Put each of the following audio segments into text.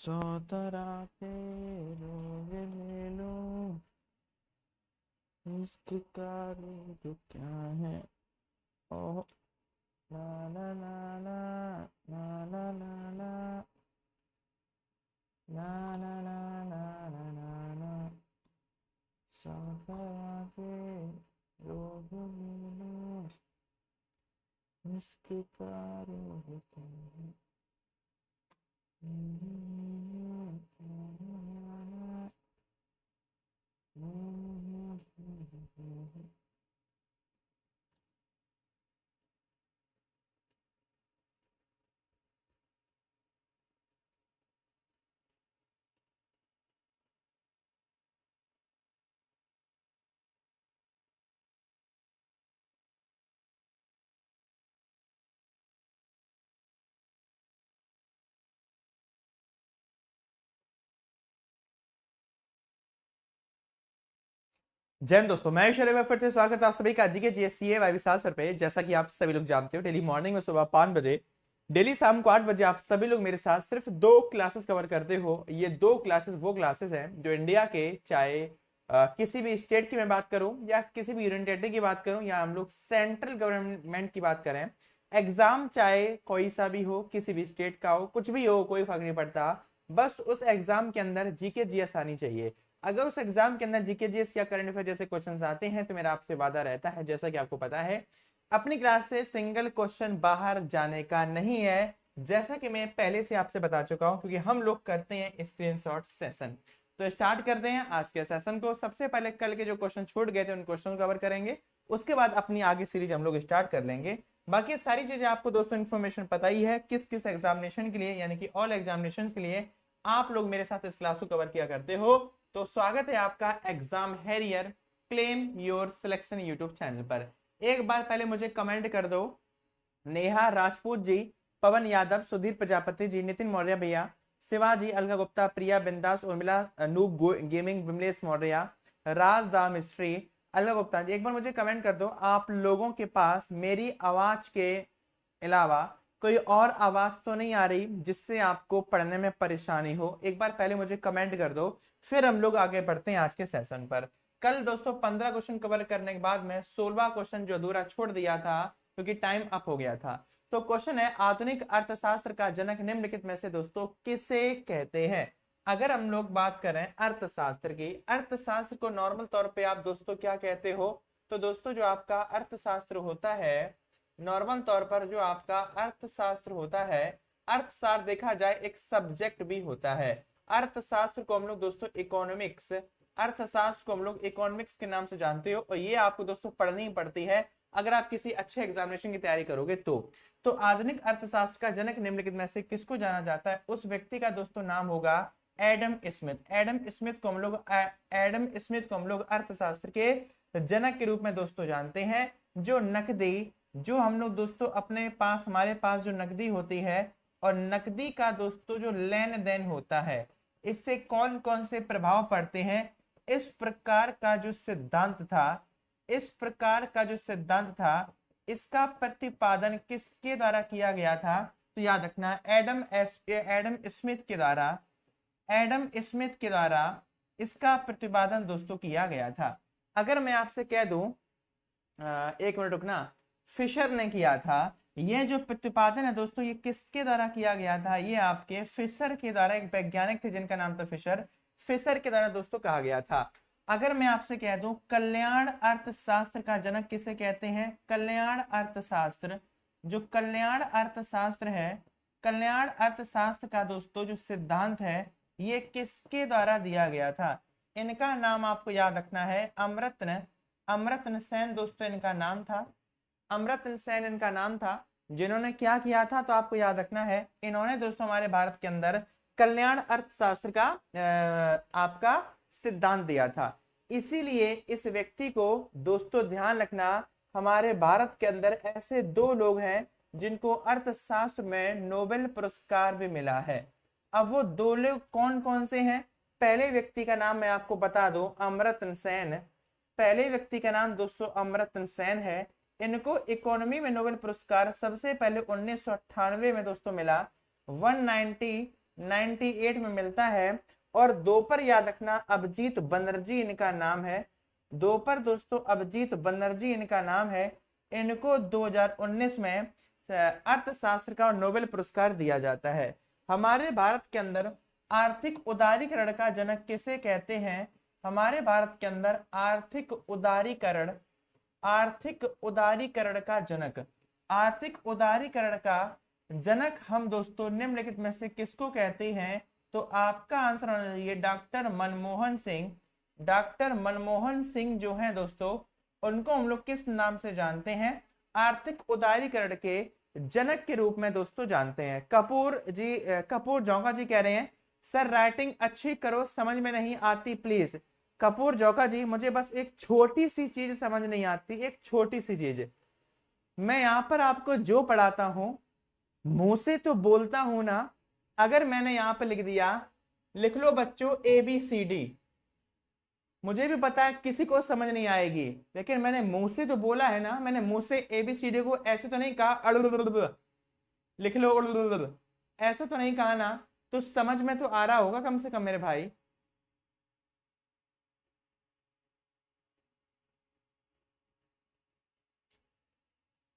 सौ तरह के रोग ले लो, इश्क का रोग क्या है। ओह, ना ना ना ना ना ना ना ना ना ना ना ना ना ना ना। सौ तरह के रोग ले लो, इश्क का रोग क्या है। जय हिंद दोस्तों, मैं शरीफ फिर से स्वागत है आप सभी का जी के जीएससीए वाई विशाल सर पे। जैसा कि आप सभी लोग जानते हो, डेली मॉर्निंग में सुबह 5 बजे, डेली शाम को 8 बजे आप सभी लोग मेरे साथ सिर्फ 2 क्लासेस कवर करते हो। ये 2 क्लासेस वो क्लासेस हैं जो इंडिया के, चाहे किसी भी स्टेट की मैं बात करूं या किसी भी यूनियन टेरिटरी की बात करूं या हम लोग सेंट्रल गवर्नमेंट की बात करें, एग्जाम चाहे कोई सा भी हो, किसी भी स्टेट का हो, कुछ भी हो, कोई फर्क नहीं पड़ता। बस उस एग्जाम के अंदर जीके जीएस आनी चाहिए। अगर उस एग्जाम के अंदर जीके जीएस या करंट अफेयर जैसे क्वेश्चंस आते हैं तो मेरा आपसे वादा रहता है, जैसा कि आपको पता है, अपनी क्लास से सिंगल क्वेश्चन बाहर जाने का नहीं है। जैसा कि मैं पहले से आपसे बता चुका हूं, क्योंकि हम लोग करते हैं स्क्रीनशॉट सेशन। तो स्टार्ट करते हैं आज के सेशन को। सबसे पहले कल के जो क्वेश्चन छूट गए थे उन क्वेश्चन को कवर करेंगे, उसके बाद अपनी आगे सीरीज हम लोग स्टार्ट कर लेंगे। बाकी सारी चीजें आपको दोस्तों इन्फॉर्मेशन पता ही है, किस किस एग्जामिनेशन के लिए, यानी कि ऑल एग्जामिनेशन के लिए आप लोग मेरे साथ इस क्लास को कवर किया करते हो। तो स्वागत है आपका exam Harrier claim your selection YouTube channel पर। एक बार पहले मुझे कमेंट कर दो, नेहा राजपूत जी, पवन यादव, सुधीर प्रजापति जी, नितिन मौर्य भैया, शिवाजी, अलका गुप्ता, प्रिया बिंदास, उर्मिला, नूब गेमिंग, विमलेश मौर्य, राज दा मिस्ट्री, अलका गुप्ता जी, एक बार मुझे कमेंट कर दो, आप लोगों के पास मेरी आवाज के अलावा कोई और आवाज तो नहीं आ रही जिससे आपको पढ़ने में परेशानी हो। एक बार पहले मुझे कमेंट कर दो, फिर हम लोग आगे बढ़ते हैं आज के सेशन पर। कल दोस्तों 15 क्वेश्चन कवर करने के बाद मैं 16वां क्वेश्चन जो अधूरा छोड़ दिया था क्योंकि टाइम अप हो गया था। तो क्वेश्चन है, आधुनिक अर्थशास्त्र का जनक निम्नलिखित में से दोस्तों किसे कहते हैं। अगर हम लोग बात करें अर्थशास्त्र की, अर्थशास्त्र को नॉर्मल तौर पे आप दोस्तों क्या कहते हो, तो दोस्तों जो आपका अर्थशास्त्र होता है, नॉर्मल तौर पर जो आपका अर्थशास्त्र होता है, अर्थशास्त्र देखा जाए एक सब्जेक्ट भी होता है। अर्थशास्त्र को हम लोग दोस्तों इकोनॉमिक्स, अर्थशास्त्र को हम लोग इकोनॉमिक्स के नाम से जानते हो, और ये आपको दोस्तों पढ़नी पड़ती है अगर आप किसी अच्छे एग्जामिनेशन की तैयारी करोगे तो आधुनिक अर्थशास्त्र का जनक निम्नलिखित में से किसको जाना जाता है, उस व्यक्ति का दोस्तों नाम होगा एडम स्मिथ। एडम स्मिथ को हम लोग अर्थशास्त्र के जनक के रूप में दोस्तों जानते हैं। जो नकदी, जो हम लोग दोस्तों अपने पास, हमारे पास जो नकदी होती है और नकदी का दोस्तों जो लेन देन होता है, इससे कौन कौन से प्रभाव पड़ते हैं, इस प्रकार का जो सिद्धांत था, इस प्रकार का जो सिद्धांत था, इसका प्रतिपादन किसके द्वारा किया गया था, तो याद रखना एडम स्मिथ के द्वारा, एडम स्मिथ के द्वारा इसका प्रतिपादन दोस्तों किया गया था। अगर मैं आपसे कह दूं, एक मिनट रुकना, फिशर ने किया था। यह जो प्रतिपादन है दोस्तों, ये किसके द्वारा किया गया था, ये आपके फिशर के द्वारा, एक वैज्ञानिक थे जिनका नाम था फिशर, फिशर के द्वारा दोस्तों कहा गया था। अगर मैं आपसे कह दूं कल्याण अर्थशास्त्र का जनक किसे कहते हैं, कल्याण अर्थशास्त्र, जो कल्याण अर्थशास्त्र है, कल्याण अर्थशास्त्र का दोस्तों जो सिद्धांत है, ये किसके द्वारा दिया गया था, इनका नाम आपको याद रखना है अमर्त्य, अमर्त्य सेन दोस्तों इनका नाम था, अमर्त्य सेन इनका नाम था। जिन्होंने क्या किया था, तो आपको याद रखना है, इन्होंने दोस्तों हमारे भारत के अंदर कल्याण अर्थशास्त्र का आपका सिद्धांत दिया था। इसीलिए इस व्यक्ति को दोस्तों ध्यान रखना, हमारे भारत के अंदर ऐसे 2 लोग हैं जिनको अर्थशास्त्र में नोबेल पुरस्कार भी मिला है। अब वो 2 लोग कौन कौन से हैं, पहले व्यक्ति का नाम मैं आपको बता दूं, अमर्त्य सेन। पहले व्यक्ति का नाम दोस्तों अमर्त्य सेन है। इनको इकोनॉमी में नोबेल पुरस्कार सबसे पहले 1998 में दोस्तों मिला। 190 98 में मिलता है। और दोपहर याद रखना अभिजीत बनर्जी इनका नाम है, दोपहर दोस्तों अभिजीत बनर्जी इनका नाम है। इनको 2019 में अर्थशास्त्र का नोबेल पुरस्कार दिया जाता है। हमारे भारत के अंदर आर्थिक उदारीकरण का जनक किसे कहते हैं? हमारे भारत के अंदर आर्थिक उदारीकरण का जनक, आर्थिक उदारीकरण का जनक हम दोस्तों निम्नलिखित में से किसको कहते हैं? तो आपका आंसर होना चाहिए डॉक्टर मनमोहन सिंह। डॉक्टर मनमोहन सिंह जो हैं दोस्तों, उनको हम लोग किस नाम से जानते हैं? आर्थिक उदारीकरण के जनक के रूप में दोस्तों जानते हैं। कपूर जी, कपूर जौका जी कह रहे हैं सर राइटिंग अच्छी करो, समझ में नहीं आती प्लीज। कपूर जौका जी, मुझे बस एक छोटी सी चीज समझ नहीं आती, एक छोटी सी चीज। मैं यहां पर आपको जो पढ़ाता हूं मुंह से तो बोलता हूं ना। अगर मैंने यहां पर लिख दिया, लिख लो बच्चों ABCD, मुझे भी पता है किसी को समझ नहीं आएगी, लेकिन मैंने मुंह से तो बोला है ना। मैंने मुंह से ABCD को ऐसे तो नहीं कहा लिख लो, ऐसा तो नहीं कहा ना। तो समझ में तो आ रहा होगा कम से कम मेरे भाई।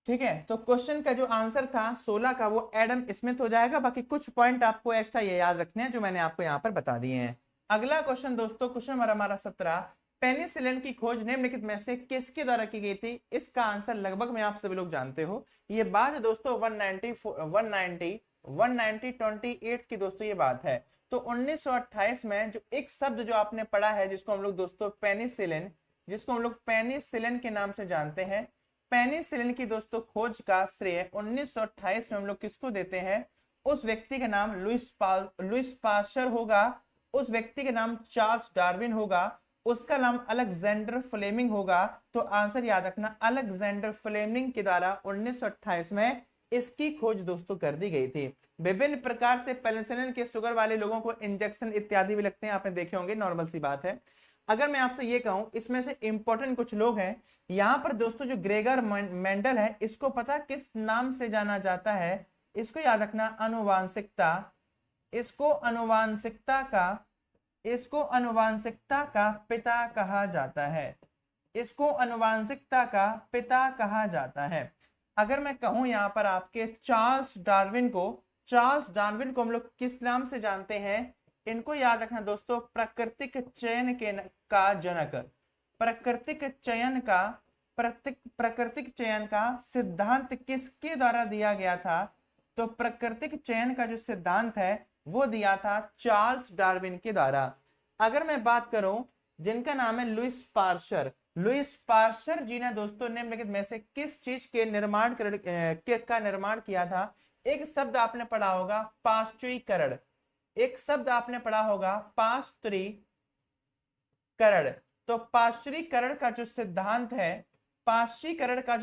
ठीक है, तो क्वेश्चन का जो आंसर था 16 का वो एडम स्मिथ हो जाएगा। बाकी कुछ पॉइंट आपको एक्स्ट्रा ये याद रखने हैं जो मैंने आपको यहाँ पर बता दिए हैं। अगला क्वेश्चन दोस्तों, क्वेश्चन नंबर हमारा 17, पेनिसिलिन की खोज निम्नलिखित में से किसके द्वारा की गई थी? इसका आंसर लगभग में आप सभी लोग जानते हो। ये बात है दोस्तों 198 की दोस्तों ये बात है। तो 1928 में जो एक शब्द जो आपने पढ़ा है जिसको हम लोग दोस्तों पेनिसिलिन, जिसको हम लोग पेनिसिलिन के नाम से जानते हैं, पेनिसिलिन की दोस्तों खोज का श्रेय 1928 में हम लोग किसको देते हैं? उस व्यक्ति का नाम लुइस पास्चर होगा, उस व्यक्ति का नाम चार्ल्स डार्विन होगा, उसका नाम अलेक्जेंडर फ्लेमिंग होगा। तो आंसर याद रखना, अलेक्जेंडर फ्लेमिंग के द्वारा 1928 में इसकी खोज दोस्तों कर दी गई थी। विभिन्न प्रकार से पेनिसिलिन के शुगर वाले लोगों को इंजेक्शन इत्यादि भी लगते हैं, आपने देखे होंगे, नॉर्मल सी बात है। अगर मैं आपसे ये कहूं, इसमें से इंपॉर्टेंट कुछ लोग हैं यहां पर दोस्तों, जो ग्रेगर मेंडल है, इसको पता किस नाम से जाना जाता है? इसको याद रखना, अनुवांशिकता, इसको अनुवांशिकता का पिता कहा जाता है, इसको अनुवांशिकता का पिता कहा जाता है। अगर मैं कहूं यहां पर आपके चार्ल्स डार्विन को हम लोग किस नाम से जानते हैं? इनको याद रखना दोस्तों, प्राकृतिक चयन का जनक। प्राकृतिक चयन का सिद्धांत किसके द्वारा दिया गया था? तो प्राकृतिक चयन का जो सिद्धांत है वो दिया था चार्ल्स डार्विन के द्वारा। अगर मैं बात करूं जिनका नाम है लुइस पास्चर जी ने दोस्तों निम्नलिखित में से किस चीज के निर्माण किया था? एक शब्द आपने पढ़ा होगा पाश्चुरीकरण, एक शब्द आपने पढ़ा होगा पाश्चुरीकरण। तो पाश्चुरीकरण का जो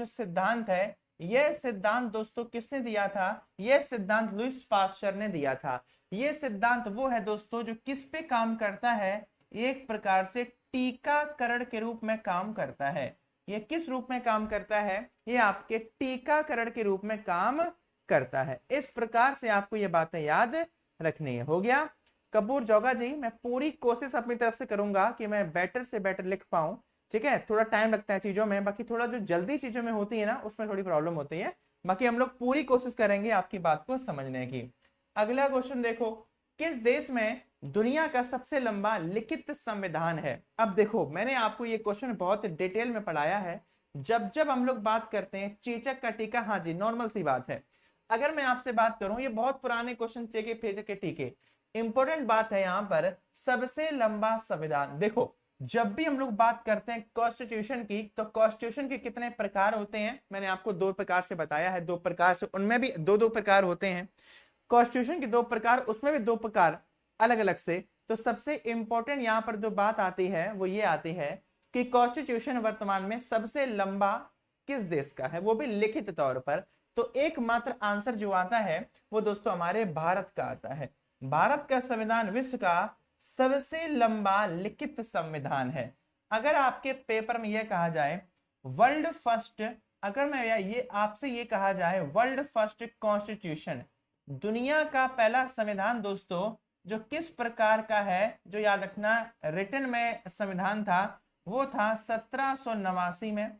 सिद्धांत है, यह सिद्धांत दोस्तों किसने दिया था? यह सिद्धांत लुइस पास्चर ने दिया था। यह सिद्धांत वो है दोस्तों जो किस पे काम करता है? एक प्रकार से टीकाकरण के रूप में काम करता है। यह किस रूप में काम करता है? यह आपके टीकाकरण के रूप में काम करता है। इस प्रकार से आपको ये बातें याद रखनी है। हो गया? कपूर जौगा जी, मैं पूरी कोशिश अपनी तरफ से करूंगा कि मैं बेटर से बेटर लिख पाऊं। ठीक है, थोड़ा टाइम लगता है चीजों में, बाकी थोड़ा जो जल्दी चीजों में होती है ना उसमें थोड़ी प्रॉब्लम होती है। बाकी हम लोग पूरी कोशिश करेंगे आपकी बात को समझने की। अगला क्वेश्चन देखो, किस देश में दुनिया का सबसे लंबा लिखित संविधान है? अब देखो, मैंने आपको ये क्वेश्चन बहुत डिटेल में पढ़ाया है। जब हम लोग बात करते हैं चेचक का टीका, हाँ जी नॉर्मल सी बात है। अगर मैं आपसे बात करूं, ये बहुत पुराने क्वेश्चन चेचक के टीके, इंपॉर्टेंट बात है यहां पर सबसे लंबा संविधान। देखो, जब भी हम लोग बात करते हैं कॉन्स्टिट्यूशन की, तो कॉन्स्टिट्यूशन के कितने प्रकार होते हैं? मैंने आपको 2 प्रकार से बताया है, 2 प्रकार से, उनमें भी 2 प्रकार होते हैं कॉन्स्टिट्यूशन के, 2 प्रकार, उसमें भी 2 प्रकार अलग अलग से। तो सबसे इंपॉर्टेंट यहां पर जो बात आती है वो ये आती है कि कॉन्स्टिट्यूशन वर्तमान में सबसे लंबा किस देश का है, वो भी लिखित तौर पर। तो एकमात्र आंसर जो आता है वो दोस्तों हमारे भारत का आता है। भारत का संविधान विश्व का सबसे लंबा लिखित संविधान है। अगर आपके पेपर में यह कहा जाए वर्ल्ड फर्स्ट, अगर मैं ये आपसे ये कहा जाए वर्ल्ड फर्स्ट कॉन्स्टिट्यूशन, दुनिया का पहला संविधान दोस्तों जो किस प्रकार का है, जो याद रखना रिटन में संविधान था, वो था 1789 में।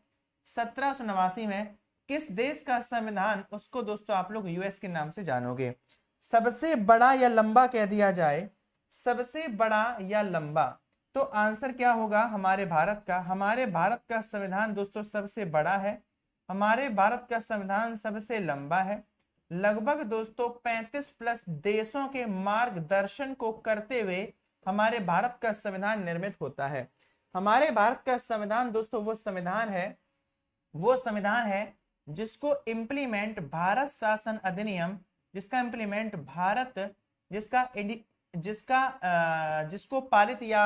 1789 में किस देश का संविधान, उसको दोस्तों आप लोग यूएस के नाम से जानोगे। सबसे बड़ा या लंबा कह दिया जाए, सबसे बड़ा या लंबा, तो आंसर क्या होगा हमारे भारत का। हमारे भारत का संविधान दोस्तों सबसे बड़ा है, हमारे भारत का संविधान सबसे लंबा है। लगभग दोस्तों 35 प्लस देशों के मार्गदर्शन को करते हुए हमारे भारत का संविधान निर्मित होता है। हमारे भारत का संविधान दोस्तों वो संविधान है जिसको इम्प्लीमेंट भारत शासन अधिनियम, जिसका इम्प्लीमेंट भारत, जिसको पालित या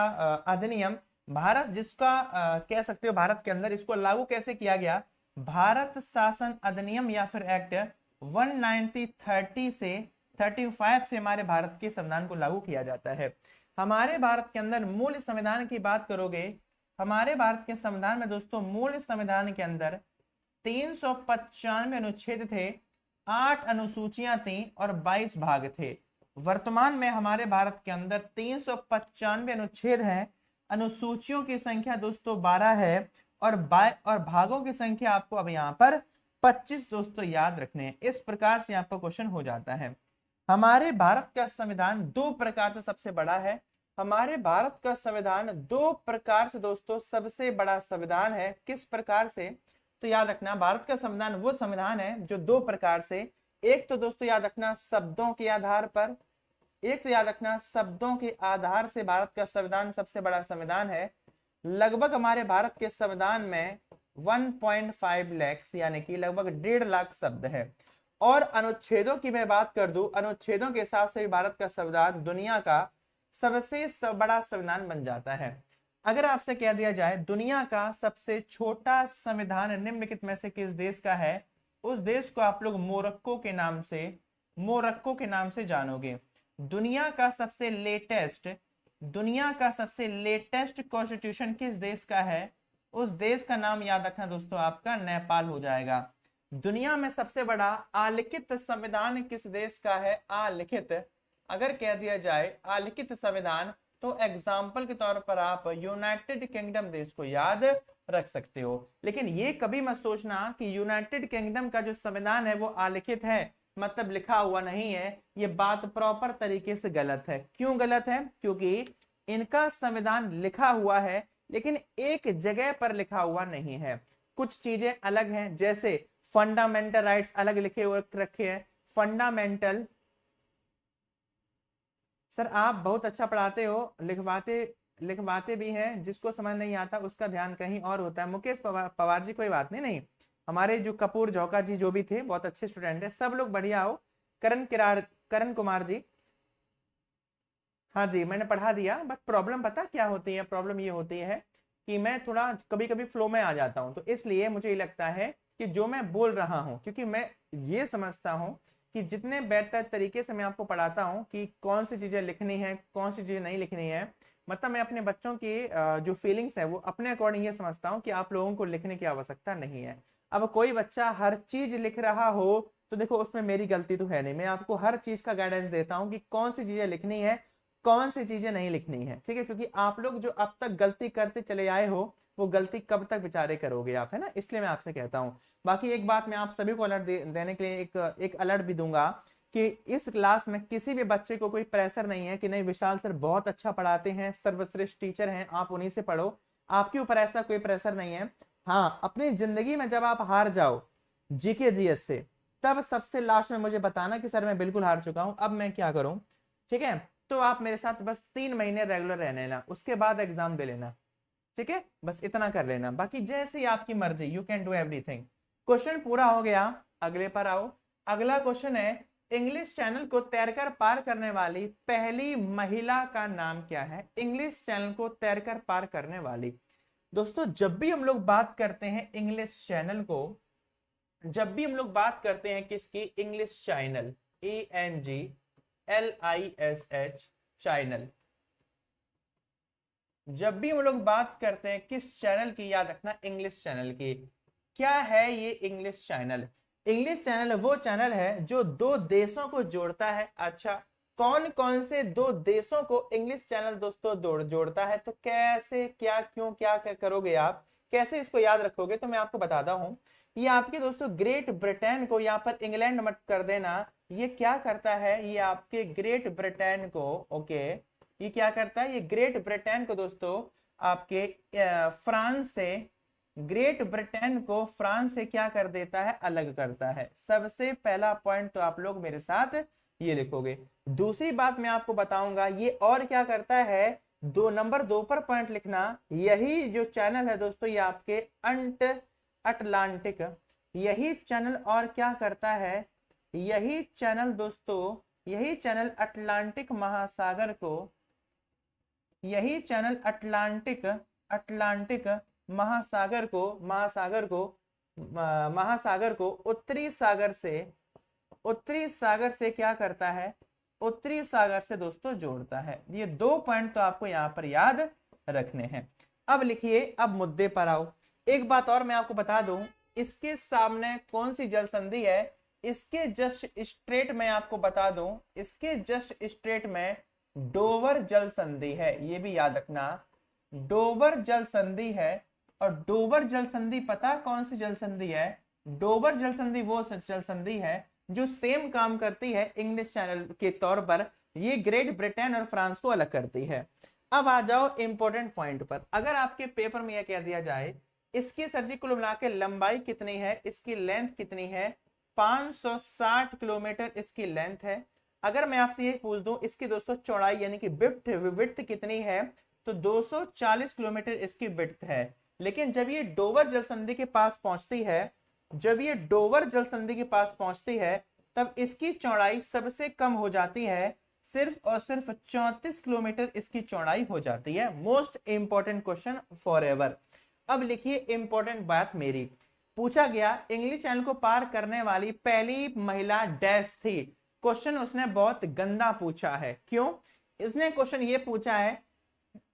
अधिनियम भारत, जिसका कह सकते हो भारत के अंदर इसको लागू कैसे किया गया, भारत शासन अधिनियम या फिर एक्ट 19030 से 35 से हमारे भारत के संविधान को लागू किया जाता है। हमारे भारत के अंदर मूल संविधान की बात करोगे, हमारे भारत के संविधान में दोस्तों मूल संविधान के अंदर 395 अनुच्छेद थे, 8 अनुसूचियां थी और 22 भाग थे। वर्तमान में हमारे भारत के अंदर 395 अनुच्छेद हैं, अनुसूचियों की संख्या दोस्तों 12 है और भागों की संख्या आपको अब यहाँ पर 25 दोस्तों याद रखने हैं। इस प्रकार से आपका क्वेश्चन हो जाता है। हमारे भारत का संविधान दो प्रकार से सबसे बड़ा है, हमारे भारत का संविधान दो प्रकार से दोस्तों सबसे बड़ा संविधान है। किस प्रकार से, तो याद रखना भारत का संविधान वो संविधान है जो दो प्रकार से, एक तो दोस्तों याद रखना शब्दों के आधार पर, एक तो याद रखना शब्दों के आधार से भारत का संविधान सबसे बड़ा संविधान है। लगभग हमारे भारत के संविधान में 1.5 लाख यानी कि लगभग 1.5 लाख शब्द है। और अनुच्छेदों की मैं बात कर दूं, अनुच्छेदों के हिसाब से भी भारत का संविधान दुनिया का सबसे बड़ा संविधान बन जाता है। अगर आपसे कह दिया जाए दुनिया का सबसे छोटा संविधान निम्नलिखित में से किस देश का है, उस देश को आप लोग मोरक्को के नाम से जानोगे। दुनिया का सबसे लेटेस्ट कॉन्स्टिट्यूशन किस देश का है, उस देश का नाम याद रखना दोस्तों आपका नेपाल हो जाएगा। दुनिया में सबसे बड़ा आलिखित संविधान किस देश का है, आलिखित, अगर कह दिया जाए आलिखित संविधान तो एग्जाम्पल के तौर पर आप यूनाइटेड किंगडम देश को याद रख सकते हो। लेकिन ये कभी मत सोचना कि यूनाइटेड किंगडम का जो संविधान है वो आलिखित है, मतलब लिखा हुआ नहीं है। ये बात प्रॉपर तरीके से गलत है। क्यों गलत है, क्योंकि इनका संविधान लिखा हुआ है लेकिन एक जगह पर लिखा हुआ नहीं है, कुछ चीजें अलग हैं। जैसे फंडामेंटल राइट्स अलग लिखे हुए रखे हैं, फंडामेंटल। सर आप बहुत अच्छा पढ़ाते हो, लिखवाते भी हैं, जिसको समझ नहीं आता उसका ध्यान कहीं और होता है। मुकेश पवार जी कोई बात नहीं, हमारे जो कपूर झोंका जी जो भी थे बहुत अच्छे स्टूडेंट है, सब लोग बढ़िया हो। करण कुमार जी, हाँ जी मैंने पढ़ा दिया, बट प्रॉब्लम पता क्या होती है, प्रॉब्लम ये होती है कि मैं थोड़ा कभी कभी फ्लो में आ जाता हूँ, तो इसलिए मुझे ये लगता है कि जो मैं बोल रहा हूँ, क्योंकि मैं ये समझता हूँ कि जितने बेहतर तरीके से मैं आपको पढ़ाता हूँ कि कौन सी चीजें लिखनी है कौन सी चीजें नहीं लिखनी है, मतलब मैं अपने बच्चों की जो फीलिंग्स है वो अपने अकॉर्डिंग ये समझता हूँ कि आप लोगों को लिखने की आवश्यकता नहीं है। अब कोई बच्चा हर चीज लिख रहा हो तो देखो उसमें मेरी गलती तो है नहीं, मैं आपको हर चीज का गाइडेंस देता हूँ कि कौन सी चीजें लिखनी है कौन सी चीजें नहीं लिखनी है, ठीक है। क्योंकि आप लोग जो अब तक गलती करते चले आए हो वो गलती कब तक बेचारे करोगे आप, है ना, इसलिए मैं आपसे कहता हूँ। बाकी एक बात मैं आप सभी को अलर्ट देने के लिए एक अलर्ट भी दूंगा कि इस क्लास में किसी भी बच्चे को कोई प्रेशर नहीं है कि नहीं विशाल सर बहुत अच्छा पढ़ाते हैं, सर्वश्रेष्ठ टीचर हैं, आप उन्हीं से पढ़ो, आपके ऊपर ऐसा कोई प्रेशर नहीं है। हाँ, अपनी जिंदगी में जब आप हार जाओ जीके जीएस से, तब सबसे लास्ट में मुझे बताना कि सर मैं बिल्कुल हार चुका हूं, अब मैं क्या करूं, ठीक है। तो आप मेरे साथ बस 3 महीने रेगुलर रह लेना, उसके बाद एग्जाम दे लेना, ठीक है, बस इतना कर लेना, बाकी जैसे ही आपकी मर्जी, you can do everything. Question पूरा हो गया, अगले पर आओ। अगला क्वेश्चन है इंग्लिश चैनल को तैरकर पार करने वाली पहली महिला का नाम क्या है। इंग्लिश चैनल को तैरकर पार करने वाली, दोस्तों जब भी हम लोग बात करते हैं इंग्लिश चैनल को, जब भी हम लोग बात करते हैं किसकी, इंग्लिश चैनल, ENGLISH चैनल, जब भी हम लोग बात करते हैं किस चैनल की, याद रखना इंग्लिश चैनल की। क्या है ये इंग्लिश चैनल, इंग्लिश चैनल वो चैनल है जो दो देशों को जोड़ता है। अच्छा, कौन कौन से दो देशों को इंग्लिश चैनल दोस्तों जोड़ता है? तो कैसे, क्या, क्यों, क्या करोगे आप, कैसे इसको याद रखोगे? तो मैं आपको बताता हूं। ये आपके दोस्तों ग्रेट ब्रिटेन को, यहाँ पर इंग्लैंड मत कर देना, ये क्या करता है, ये आपके ग्रेट ब्रिटेन को, ओके, ये क्या करता है, ये ग्रेट ब्रिटेन को दोस्तों आपके फ्रांस से, ग्रेट ब्रिटेन को फ्रांस से क्या कर देता है, अलग करता है। सबसे पहला पॉइंट तो आप लोग मेरे साथ ये लिखोगे। दूसरी बात मैं आपको बताऊंगा, ये और क्या करता है, नंबर 2 पर पॉइंट लिखना, यही जो चैनल है दोस्तों ये आपके अटलांटिक, यही चैनल और क्या करता है, यही चैनल दोस्तों, यही चैनल अटलांटिक महासागर को, यही चैनल अटलांटिक महासागर को उत्तरी सागर से क्या करता है, उत्तरी सागर से दोस्तों जोड़ता है। ये 2 पॉइंट तो आपको यहां पर याद रखने हैं। अब लिखिए, अब मुद्दे पर आओ। एक बात और मैं आपको बता दूं, इसके सामने कौन सी जल संधि है, इसके जस्ट स्ट्रेट में आपको बता दूं, इसके जस्ट स्ट्रेट में डोवर जल संधि है। ये भी याद रखना, डोवर जल संधि है। और डोवर जल संधि पता कौन सी जल संधि है? डोवर जल संधि वो जल संधि है जो सेम काम करती है इंग्लिश चैनल के तौर पर, ये ग्रेट ब्रिटेन और फ्रांस को अलग करती है। अब आ जाओ इंपॉर्टेंट पॉइंट पर। अगर आपके पेपर में यह कह दिया जाए इसकी सर जी कुल मिला के लंबाई कितनी है, इसकी लेंथ कितनी है, 560 किलोमीटर इसकी लेंथ है। अगर मैं आपसे ये पूछ दूं इसकी दोस्तों चौड़ाई यानी कि विड्थ कितनी है, तो 240 किलोमीटर इसकी विड्थ है। लेकिन जब ये डोवर जल संधि के पास पहुंचती है, जब ये डोवर जल संधि के पास पहुंचती है, तब इसकी चौड़ाई सबसे कम हो जाती है, सिर्फ और सिर्फ 34 किलोमीटर इसकी चौड़ाई हो जाती है। Most important question for ever. अब लिखिए इंपॉर्टेंट बात मेरी, पूछा गया इंग्लिश चैनल को पार करने वाली पहली महिला डैश थी। क्वेश्चन उसने बहुत गंदा पूछा है। क्यों? इसने क्वेश्चन ये पूछा है,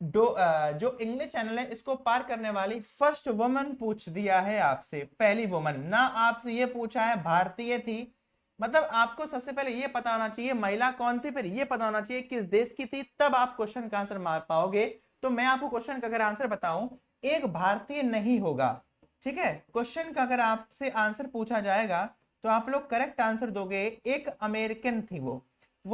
जो इंग्लिश चैनल है इसको पार करने वाली फर्स्ट वुमन पूछ दिया है आपसे, पहली वुमन ना, आपसे ये पूछा है भारतीय थी। मतलब आपको सबसे पहले ये पता होना चाहिए महिला कौन थी, फिर ये पता होना चाहिए किस देश की थी, तब आप क्वेश्चन का आंसर मार पाओगे। तो मैं आपको क्वेश्चन का अगर आंसर बताऊं, एक भारतीय नहीं होगा, ठीक है। क्वेश्चन का अगर आपसे आंसर पूछा जाएगा तो आप लोग करेक्ट आंसर दोगे, एक अमेरिकन थी वो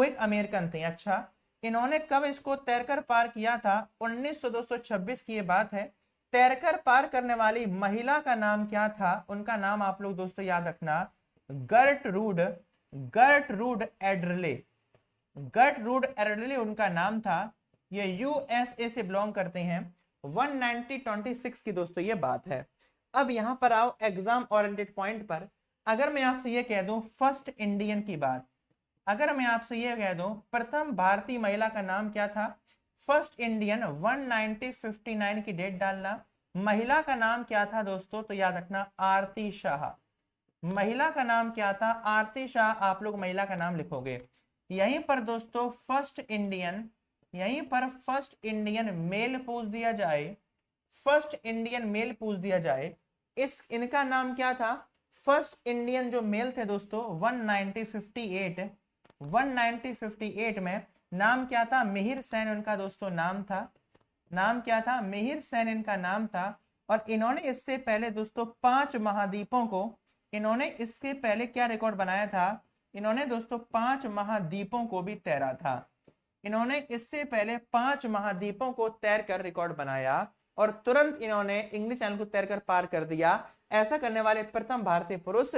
एक अमेरिकन थी। अच्छा, इन्होंने कब इसको तैरकर पार किया था? 1926 की ये बात है। तैरकर पार करने वाली महिला का नाम क्या था? उनका नाम आप लोग दोस्तों याद रखना, गर्टरूड एडरले उनका नाम था। ये यूएसए से बिलोंग करते हैं। 1926 की दोस्तों ये बात है। अब यहां पर आओ एग्जाम ओरिएंटेड पॉइंट पर। अगर मैं आपसे ये कह दूं फर्स्ट इंडियन की बात, अगर मैं आपसे ये कह दूं प्रथम भारतीय महिला का नाम क्या था, फर्स्ट इंडियन 1959 की डेट डालना। महिला का नाम क्या था दोस्तों? तो याद रखना आरती शाह। महिला का नाम क्या था? आरती शाह। आप लोग महिला का नाम लिखोगे। यहीं पर दोस्तों फर्स्ट इंडियन, यहीं पर फर्स्ट इंडियन मेल पूछ दिया जाए, फर्स्ट इंडियन मेल पूछ दिया जाए, इनका नाम क्या था? फर्स्ट इंडियन जो मेल थे दोस्तों 1958 में नाम क्या था? मिहिर सेन उनका दोस्तों नाम था। नाम क्या था? मिहिर सेन इनका नाम था। और इन्होंने इससे पहले दोस्तों 5 महाद्वीपों को, इन्होंने इसके पहले क्या रिकॉर्ड बनाया था? इन्होंने दोस्तों 5 महाद्वीपों को भी तैरा था। इन्होंने इससे पहले 5 महाद्वीपों को तैर कर रिकॉर्ड बनाया और तुरंत इन्होंने इंग्लिश चैनल को तैरकर पार कर दिया। ऐसा करने वाले प्रथम भारतीय पुरुष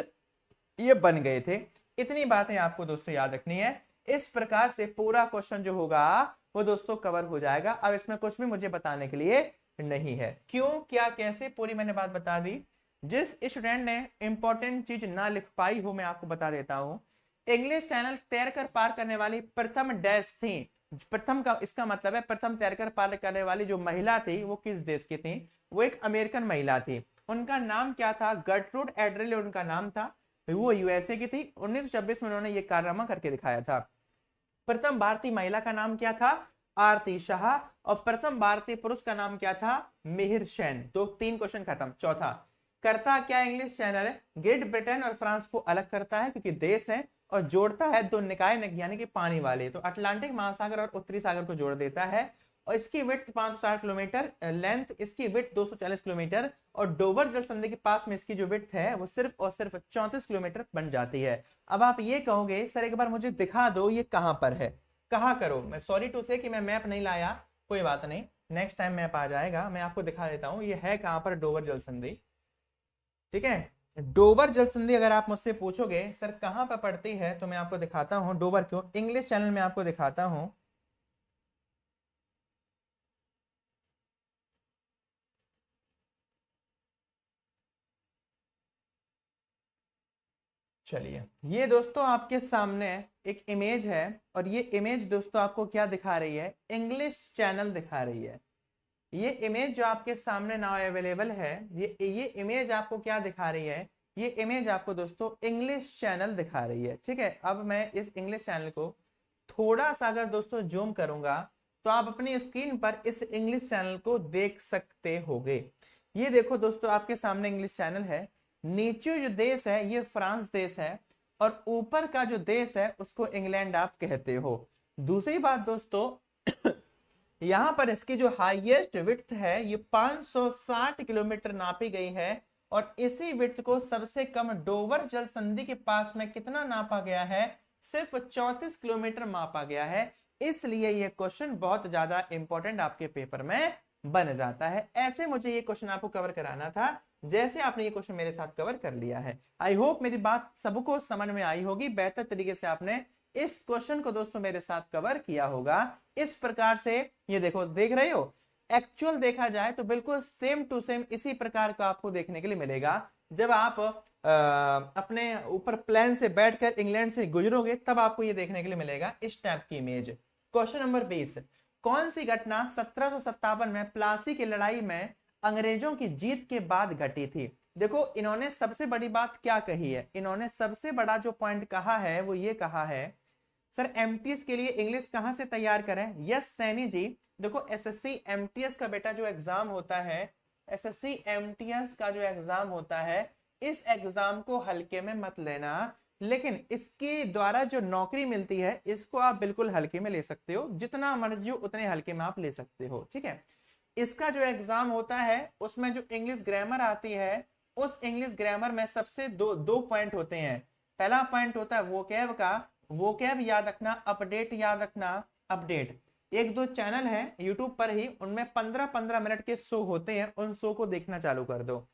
ये बन गए थे। इतनी बातें आपको दोस्तों याद रखनी है। इस प्रकार से पूरा क्वेश्चन जो होगा वो दोस्तों कवर हो जाएगा। अब इसमें कुछ भी मुझे बताने के लिए नहीं है। क्यों, क्या, कैसे, पूरी मैंने बात बता दी। जिस स्टूडेंट ने इंपॉर्टेंट चीज ना लिख पाई हो मैं आपको बता देता हूं। इंग्लिश चैनल तैरकर पार करने वाली प्रथम डैश थी। प्रथम का इसका मतलब है प्रथम तैरकर पार करने वाली जो महिला थी वो किस देश की थी? वो एक अमेरिकन महिला थी। उनका नाम क्या था? गर्टरूड एड्रेले उनका नाम था। वो यूएसए की थी। 1926 में उन्होंने ये कारनामा करके दिखाया था। प्रथम भारतीय महिला का नाम क्या था? आरती शाह। और प्रथम भारतीय पुरुष का नाम क्या था? मिहिर सेन। 3 क्वेश्चन खत्म। चौथा, करता क्या इंग्लिश चैनल ग्रेट ब्रिटेन और फ्रांस को अलग करता है क्योंकि देश है, और जोड़ता है दो निकाय यानी कि पानी वाले, तो अटलांटिक महासागर और उत्तरी सागर को जोड़ देता है। और इसकी विड्थ 560 किलोमीटर, लेंथ इसकी विड्थ 240 किलोमीटर, और डोवर जल संधि के पास में इसकी जो विड्थ है वो सिर्फ और सिर्फ 34 किलोमीटर बन जाती है। अब आप ये कहोगे सर एक बार मुझे दिखा दो ये कहां पर है, कहा करो। मैं सॉरी टू से कि मैं मैप नहीं लाया, कोई बात नहीं, नेक्स्ट टाइम मैप आ जाएगा, मैं आपको दिखा देता हूं ये है कहां पर डोवर जल संधि। ठीक है, डोवर जल संधि अगर आप मुझसे पूछोगे सर कहां पर पड़ती है, तो मैं आपको दिखाता हूं। डोवर क्यों, इंग्लिश चैनल में आपको दिखाता हूं। चलिए, ये दोस्तों आपके सामने एक इमेज है, और ये इमेज दोस्तों आपको क्या दिखा रही है, इंग्लिश चैनल दिखा रही है। ये इमेज जो आपके सामने नाउ अवेलेबल है, ये इमेज आपको क्या दिखा रही है, ये इमेज आपको दोस्तों इंग्लिश चैनल दिखा रही है। ठीक है, अब मैं इस इंग्लिश चैनल को थोड़ा सा अगर दोस्तों जूम करूंगा तो आप अपनी स्क्रीन पर इस इंग्लिश चैनल को देख सकते होगे। ये देखो दोस्तों आपके सामने इंग्लिश चैनल है, नीचे जो देश है ये फ्रांस देश है, और ऊपर का जो देश है उसको इंग्लैंड आप कहते हो। दूसरी बात दोस्तों यहां पर इसकी जो हाईएस्ट विड्थ है ये 560 किलोमीटर नापी गई है, और इसी विड्थ को सबसे कम डोवर जल संधि के पास में कितना नापा गया है, सिर्फ 34 किलोमीटर मापा गया है। इसलिए ये क्वेश्चन बहुत ज्यादा इंपॉर्टेंट आपके पेपर में बन जाता है। ऐसे मुझे ये क्वेश्चन आपको कवर कराना था जैसे आपने ये क्वेश्चन मेरे साथ कवर कर लिया है। आई होप मेरी बात सबको समझ में आई होगी, बेहतर तरीके से आपने इस क्वेश्चन को दोस्तों मेरे साथ कवर किया होगा। इस प्रकार से ये देखो, देख रहे हो, एक्चुअल देखा जाए तो बिल्कुल सेम टू सेम इसी प्रकार का आपको देखने के लिए मिलेगा। जब आप अपने ऊपर प्लेन से बैठकर इंग्लैंड से गुजरोगे तब आपको ये देखने के लिए मिलेगा इस टाइप की इमेज। क्वेश्चन नंबर 20, कौन सी घटना 1757 में प्लासी की लड़ाई में अंग्रेजों की जीत के बाद घटी थी। देखो इन्होंने सबसे बड़ी बात क्या कही है, इन्होंने सबसे बड़ा जो पॉइंट कहा है वो ये कहा है सर एमटीएस के लिए इंग्लिश कहां से तैयार करें। यस सैनी जी, देखो एसएससी एमटीएस का बेटा जो एग्जाम होता है, एसएससी एमटीएस का जो एग्जाम होता है, इस एग्जाम को हल्के में मत लेना, लेकिन इसके द्वारा जो नौकरी मिलती है इसको आप बिल्कुल हल्के में ले सकते हो, जितना मर्जी हो उतने हल्के में आप ले सकते हो। ठीक है, इसका जो एग्जाम होता है उसमें जो इंग्लिश ग्रामर आती है, उस इंग्लिश ग्रामर में सबसे दो पॉइंट होते हैं। पहला पॉइंट होता है वोकैब का, वोकैब याद रखना, अपडेट याद रखना, अपडेट। एक दो चैनल है यूट्यूब पर ही, उनमें 15-15 मिनट के शो होते हैं, उन शो को देखना चालू कर दो।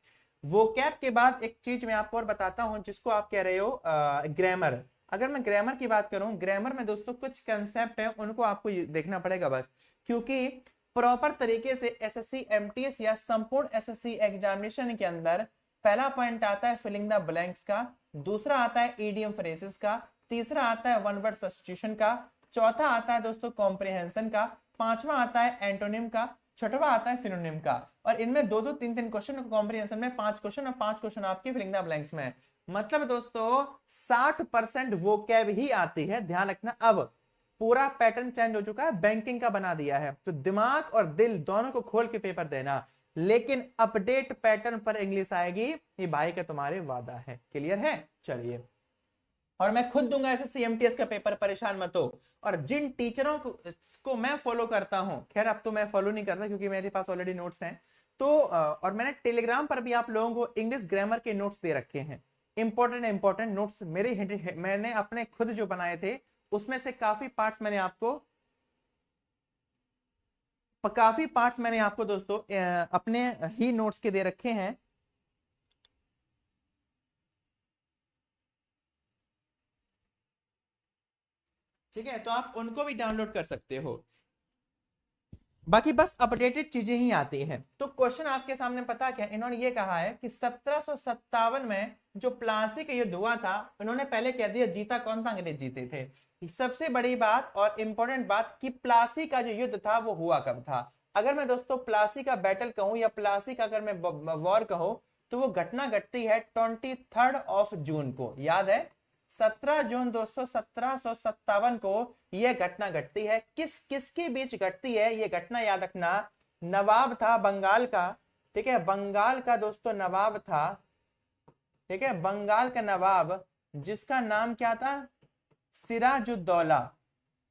वोकैब के बाद एक चीज मैं आपको और बताता हूं जिसको आप कह रहे हो ग्रामर। अगर मैं ग्रामर की बात करूं, ग्रामर में दोस्तों कुछ कंसेप्ट है उनको आपको देखना पड़ेगा बस, क्योंकि प्रॉपर तरीके से एसएससी एमटीएस या संपूर्ण एसएससी एग्जामिनेशन के अंदर पहला पॉइंट आता है फिलिंग द ब्लैंक्स का, दूसरा आता है ईडीएम फ्रेजेस का, तीसरा आता है वन वर्ड सब्स्टिट्यूशन का, चौथा आता है दोस्तों कॉम्प्रिहेंशन का, पांचवा आता है एंटोनिम का, छठवा आता है सिनोनिम का। और इनमें दो दो तीन तीन क्वेश्चन, कॉम्प्रिहेंशन में 5 क्वेश्चन और 5 क्वेश्चन आपकी फिलिंग द ब्लैंक्स में। मतलब दोस्तों 60% वोकैब ही आती है, ध्यान रखना। अब पूरा पैटर्न चेंज हो चुका है, बैंकिंग का बना दिया है, तो दिमाग और दिल दोनों को खोल के पेपर देना, लेकिन अपडेट पैटर्न पर इंग्लिश आएगी, ये भाई का तुम्हारे वादा है। क्लियर है? चलिए, और मैं खुद दूंगा एसएससी एमटीएस का पेपर, परेशान मत हो। और जिन टीचरों को मैं फॉलो करता हूं, खैर अब तो मैं फॉलो नहीं करता क्योंकि मेरे पास ऑलरेडी नोट्स हैं, तो और मैंने टेलीग्राम पर भी आप लोगों को इंग्लिश ग्रामर के नोट्स दे रखे हैं, इंपॉर्टेंट नोट्स मेरे, मैंने अपने खुद जो बनाए थे उसमें से काफी पार्ट्स मैंने आपको दोस्तों अपने ही नोट्स के दे रखे हैं। ठीक है, तो आप उनको भी डाउनलोड कर सकते हो, बाकी बस अपडेटेड चीजें ही आती हैं। तो क्वेश्चन आपके सामने पता क्या, इन्होंने ये कहा है कि 1757 में जो प्लासी का युद्ध हुआ था, उन्होंने पहले कह दिया जीता कौन था, अंग्रेज जीते थे। सबसे बड़ी बात और इंपॉर्टेंट बात कि प्लासी का जो युद्ध था वो हुआ कब था। अगर मैं दोस्तों प्लासी का बैटल कहूं या प्लासी का अगर मैं वॉर कहूं, तो वो घटना घटती है 23 जून को, याद है 17 जून दोस्तों 1757 को यह घटना घटती है। किसके बीच घटती है ये घटना, याद रखना। नवाब था बंगाल का, ठीक है, बंगाल का दोस्तों नवाब था, ठीक है, बंगाल का नवाब जिसका नाम क्या था, सिराजुद्दौला।